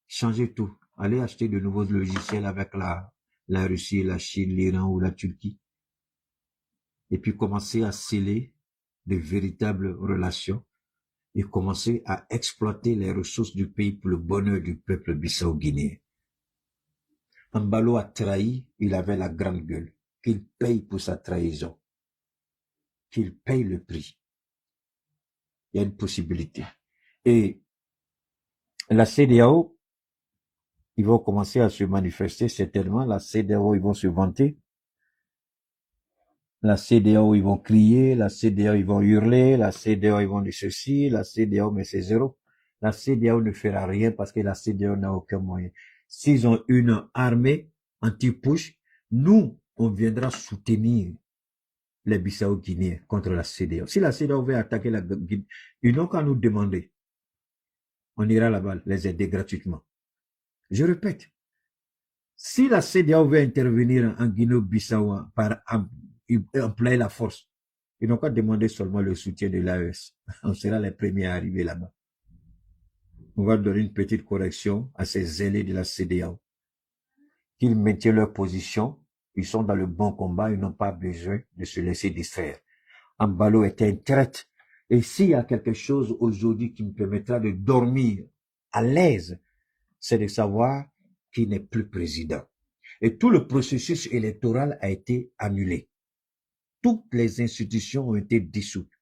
Changez tout. Allez acheter de nouveaux logiciels avec la Russie, la Chine, l'Iran ou la Turquie. Et puis commencez à sceller de véritables relations et commencer à exploiter les ressources du pays pour le bonheur du peuple bissau-guinéen. Mbalo a trahi, il avait la grande gueule. Qu'il paye pour sa trahison. Qu'il paye le prix. Il y a une possibilité. Et la CEDEAO, ils vont commencer à se manifester certainement. La CEDEAO, ils vont se vanter. La CEDEAO, ils vont crier. La CEDEAO, ils vont hurler. La CEDEAO, ils vont dire ceci. La CEDEAO, mais c'est zéro. La CEDEAO ne fera rien parce que la CEDEAO n'a aucun moyen. S'ils ont une armée anti-push, nous, on viendra soutenir les Bissau-Guinéens contre la CEDEAO. Si la CEDEAO veut attaquer la Guinée, ils n'ont qu'à nous demander. On ira là-bas les aider gratuitement. Je répète, si la CEDEAO veut intervenir en Guinée-Bissau par employer la force, ils n'ont qu'à demander seulement le soutien de l'AES. On sera les premiers à arriver là-bas. On va donner une petite correction à ces zélés de la CEDEAO. Qu'ils maintiennent leur position, ils sont dans le bon combat, ils n'ont pas besoin de se laisser distraire. Mbalo est un traître. Et s'il y a quelque chose aujourd'hui qui me permettra de dormir à l'aise, c'est de savoir qu'il n'est plus président. Et tout le processus électoral a été annulé. Toutes les institutions ont été dissoutes.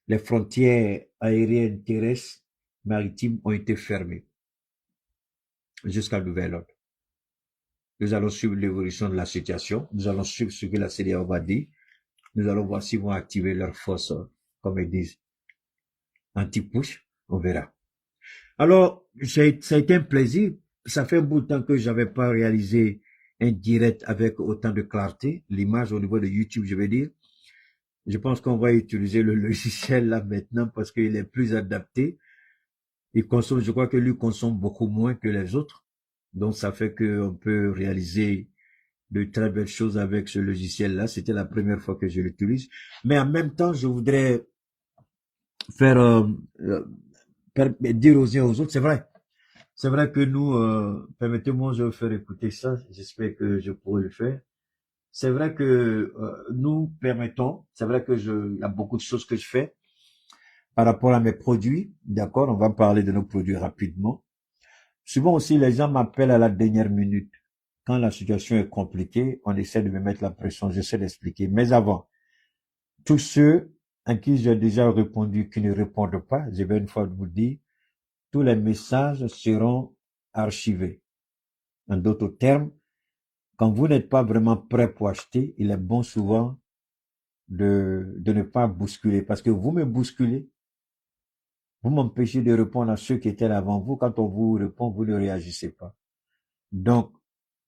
Les frontières aériennes, terrestres, maritimes ont été fermées jusqu'à nouvel ordre. Nous allons suivre l'évolution de la situation. Nous allons suivre ce que la CEDEAO va dire. Nous allons voir s'ils vont activer leur force, comme ils disent, anti-push. On verra. Alors, ça a été un plaisir. Ça fait un bout de temps que j'avais pas réalisé un direct avec autant de clarté. L'image au niveau de YouTube, je vais dire. Je pense qu'on va utiliser le logiciel là maintenant parce qu'il est plus adapté. Il consomme, je crois que lui consomme beaucoup moins que les autres. Donc ça fait qu'on peut réaliser de très belles choses avec ce logiciel-là. C'était la première fois que je l'utilise. Mais en même temps, je voudrais faire dire aux uns aux autres, c'est vrai que nous, permettez-moi, je vais faire écouter ça. J'espère que je pourrai le faire. C'est vrai que nous permettons, c'est vrai que il y a beaucoup de choses que je fais par rapport à mes produits. D'accord, on va parler de nos produits rapidement. Souvent aussi, les gens m'appellent à la dernière minute. Quand la situation est compliquée, on essaie de me mettre la pression, j'essaie d'expliquer. Mais avant, tous ceux à qui j'ai déjà répondu qui ne répondent pas, je vais une fois vous dire, tous les messages seront archivés. En d'autres termes, quand vous n'êtes pas vraiment prêt pour acheter, il est bon souvent de ne pas bousculer. Parce que vous me bousculez, vous m'empêchez de répondre à ceux qui étaient là avant vous. Quand on vous répond, vous ne réagissez pas. Donc,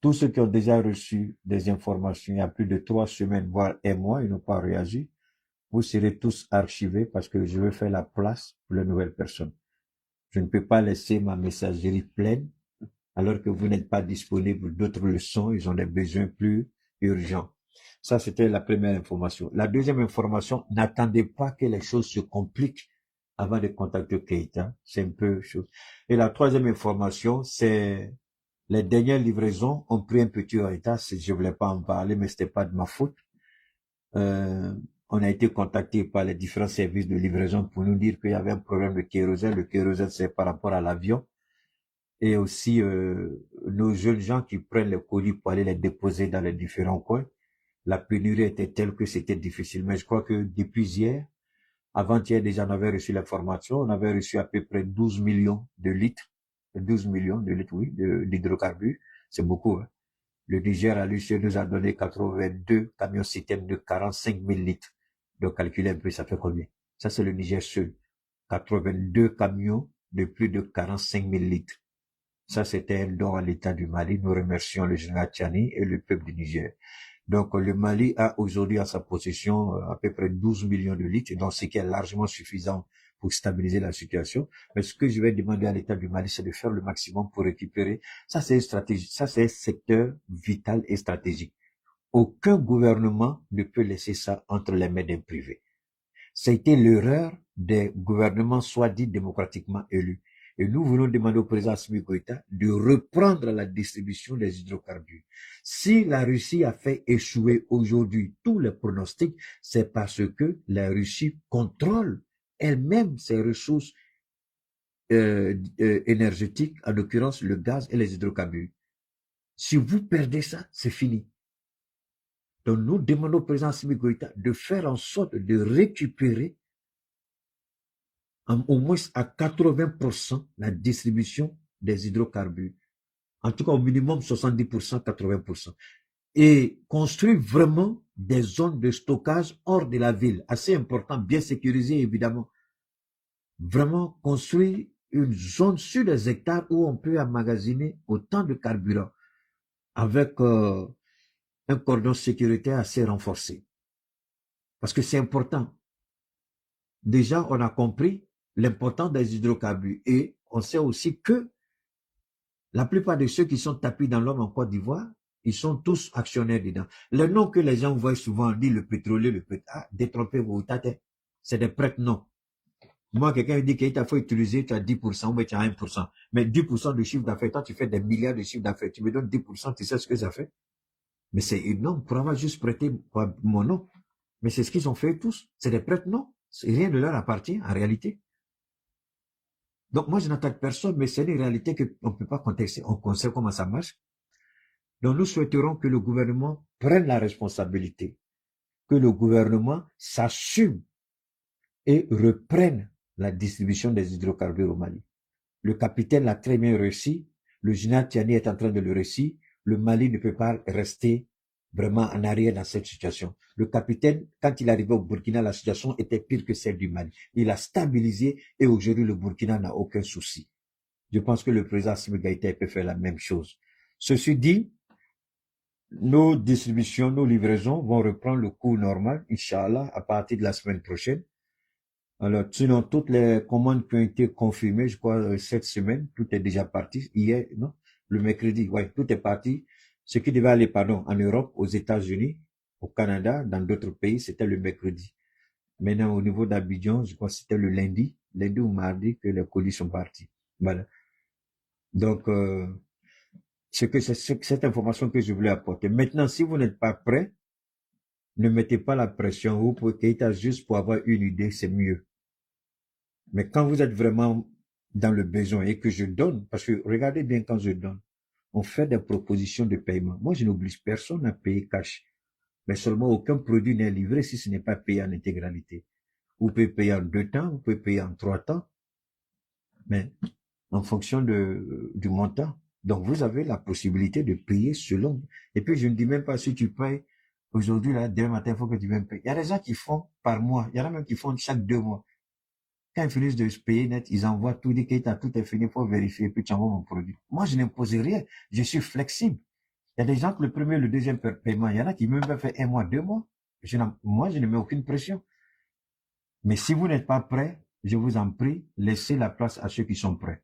tous ceux qui ont déjà reçu des informations il y a plus de 3 semaines, voire un mois, ils n'ont pas réagi, vous serez tous archivés parce que je vais faire la place pour les nouvelles personnes. Je ne peux pas laisser ma messagerie pleine alors que vous n'êtes pas disponible. D'autres le sont, ils ont des besoins plus urgents. Ça, c'était la première information. La deuxième information, n'attendez pas que les choses se compliquent avant de contacter Keita. C'est un peu chose. Et la troisième information, c'est les dernières livraisons ont pris un petit retard. Je voulais pas en parler, mais c'était pas de ma faute. On a été contacté par les différents services de livraison pour nous dire qu'il y avait un problème de kérosène. Le kérosène, c'est par rapport à l'avion. Et aussi, nos jeunes gens qui prennent les colis pour aller les déposer dans les différents coins. La pénurie était telle que c'était difficile. Mais je crois que depuis hier, avant-hier déjà, on avait reçu l'information. On avait reçu à peu près 12 millions de litres. 12 millions de litres, oui, d'hydrocarbures. C'est beaucoup, hein. Le Niger, à lui seul, nous a donné 82 camions citernes de 45 000 litres. Donc, calculez un peu, ça fait combien? Ça, c'est le Niger seul. 82 camions de plus de 45 000 litres. Ça, c'était un don à l'État du Mali. Nous remercions le général Tchani et le peuple du Niger. Donc, le Mali a aujourd'hui à sa possession à peu près 12 millions de litres, donc ce qui est largement suffisant pour stabiliser la situation. Mais ce que je vais demander à l'État du Mali, c'est de faire le maximum pour récupérer. Ça, c'est une stratégie. Ça, c'est un secteur vital et stratégique. Aucun gouvernement ne peut laisser ça entre les mains d'un privé. Ça a été l'erreur des gouvernements soi-disant démocratiquement élus. Et nous voulons demander au président Assimi Goïta de reprendre la distribution des hydrocarbures. Si la Russie a fait échouer aujourd'hui tous les pronostics, c'est parce que la Russie contrôle elle-même ses ressources énergétiques, en l'occurrence le gaz et les hydrocarbures. Si vous perdez ça, c'est fini. Donc nous demandons au président Assimi Goïta de faire en sorte de récupérer au moins à 80% la distribution des hydrocarbures. En tout cas, au minimum 70%, 80%. Et construire vraiment des zones de stockage hors de la ville. Assez important, bien sécurisé évidemment. Vraiment construire une zone sur des hectares où on peut emmagasiner autant de carburant avec un cordon sécuritaire assez renforcé. Parce que c'est important. Déjà, on a compris l'importance des hydrocarbures et on sait aussi que la plupart de ceux qui sont tapis dans l'homme en Côte d'Ivoire, ils sont tous actionnaires dedans. Le nom que les gens voient souvent, on dit le pétrolier, détrompez-vous, c'est des prête-noms. Moi, quelqu'un dit qu'il faut utiliser, tu as 10% ou tu as 1%. Mais 10% de chiffre d'affaires, toi, tu fais des milliards de chiffre d'affaires. Tu me donnes 10%, tu sais ce que ça fait? Mais c'est énorme pour avoir juste prêté mon nom. Mais c'est ce qu'ils ont fait tous. C'est des prête-noms. Rien ne leur appartient, en réalité. Donc, moi, je n'attaque personne, mais c'est une réalité qu'on ne peut pas contester. On sait comment ça marche. Donc, nous souhaiterons que le gouvernement prenne la responsabilité, que le gouvernement s'assume et reprenne la distribution des hydrocarbures au Mali. Le capitaine l'a très bien réussi. Le général Tiani est en train de le réussir. Le Mali ne peut pas rester vraiment en arrière dans cette situation. Le capitaine, quand il arrivait au Burkina, la situation était pire que celle du Mali. Il a stabilisé et aujourd'hui le Burkina n'a aucun souci. Je pense que le président Assimi Goïta peut faire la même chose. Ceci dit, nos distributions, nos livraisons vont reprendre le cours normal, Inch'Allah, à partir de la semaine prochaine. Alors, sinon, toutes les commandes qui ont été confirmées, je crois, cette semaine, tout est déjà parti. Hier, non, le mercredi, ouais, tout est parti. Ce qui devait aller, pardon, en Europe, aux États-Unis, au Canada, dans d'autres pays, c'était le mercredi. Maintenant, au niveau d'Abidjan, je crois que c'était le lundi ou mardi que les colis sont partis. Voilà. Donc, c'est cette information que je voulais apporter. Maintenant, si vous n'êtes pas prêt, ne mettez pas la pression. Vous pouvez Keïta juste pour avoir une idée, c'est mieux. Mais quand vous êtes vraiment dans le besoin et que je donne, parce que regardez bien quand je donne, on fait des propositions de paiement. Moi, je n'oblige personne à payer cash. Mais seulement aucun produit n'est livré si ce n'est pas payé en intégralité. Vous pouvez payer en 2 temps, vous pouvez payer en 3 temps, mais en fonction du montant. Donc, vous avez la possibilité de payer selon. Et puis, je ne dis même pas si tu payes aujourd'hui, là, demain matin, il faut que tu viennes payer. Il y a des gens qui font par mois. Il y en a même qui font chaque 2 mois. Quand ils finissent de se payer net, ils envoient tout, dit que tout est fini, pour vérifier, puis tu envoies mon produit. Moi, je n'impose rien. Je suis flexible. Il y a des gens que le premier, le deuxième paiement, il y en a qui même pas fait 1 mois, 2 mois. Moi, je ne mets aucune pression. Mais si vous n'êtes pas prêt, je vous en prie, laissez la place à ceux qui sont prêts.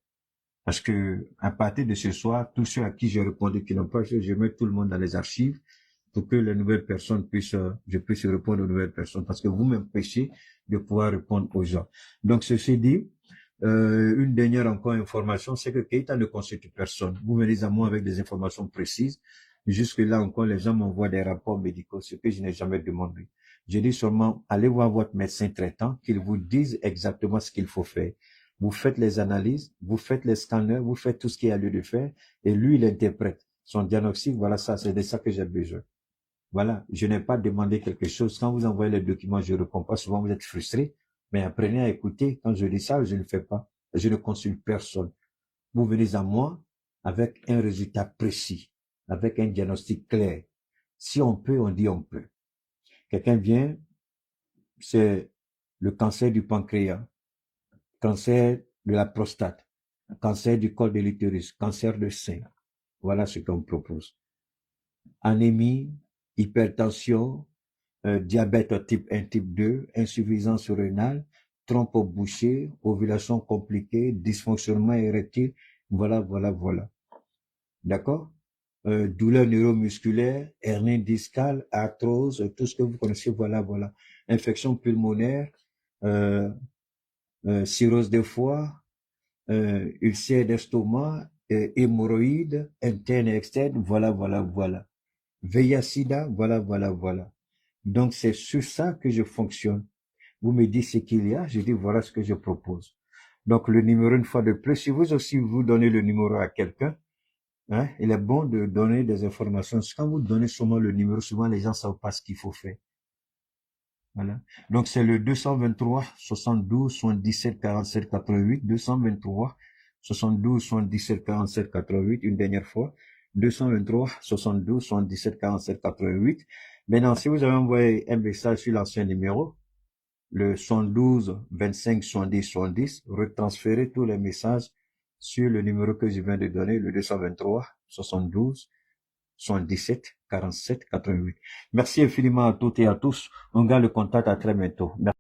Parce que, à partir de ce soir, tous ceux à qui j'ai répondu qui n'ont pas fait, je mets tout le monde dans les archives pour que les nouvelles personnes je puisse répondre aux nouvelles personnes. Parce que vous m'empêchez de pouvoir répondre aux gens. Donc, ceci dit, une dernière encore information, c'est que Keïta ne consulte personne. Vous venez à moi avec des informations précises. Jusque là encore, les gens m'envoient des rapports médicaux, ce que je n'ai jamais demandé. Je dis seulement, allez voir votre médecin traitant, qu'il vous dise exactement ce qu'il faut faire. Vous faites les analyses, vous faites les scanners, vous faites tout ce qu'il y a lieu de faire, et lui, il interprète son diagnostic. Voilà, ça, c'est de ça que j'ai besoin. Voilà, je n'ai pas demandé quelque chose. Quand vous envoyez les documents, je ne réponds pas. Souvent, vous êtes frustré, mais apprenez à écouter. Quand je dis ça, je ne fais pas. Je ne consulte personne. Vous venez à moi avec un résultat précis, avec un diagnostic clair. Si on peut, on dit on peut. Quelqu'un vient, c'est le cancer du pancréas, cancer de la prostate, cancer du col de l'utérus, cancer de sein. Voilà ce qu'on propose. Anémie, hypertension, diabète type 1, type 2, insuffisance rénale, trompe bouchée, ovulation compliquée, dysfonctionnement érectile, voilà. D'accord? Douleur neuromusculaire, hernie discale, arthrose, tout ce que vous connaissez, voilà. Infection pulmonaire, cirrhose de foie, ulcère d'estomac, hémorroïdes, interne et externe, voilà. VIH-Sida, voilà. Donc, c'est sur ça que je fonctionne. Vous me dites ce qu'il y a, je dis voilà ce que je propose. Donc, le numéro, une fois de plus, si vous aussi vous donnez le numéro à quelqu'un, hein, il est bon de donner des informations. Quand vous donnez seulement le numéro, souvent les gens ne savent pas ce qu'il faut faire. Voilà. Donc, c'est le 223 72 77 47 88, 223 72 77 47 88, une dernière fois, 223 72 77 47 88. Maintenant, si vous avez envoyé un message sur l'ancien numéro, le 112 25 70 70, retransférez tous les messages sur le numéro que je viens de donner, le 223 72 77 47 88. Merci infiniment à toutes et à tous. On garde le contact à très bientôt. Merci.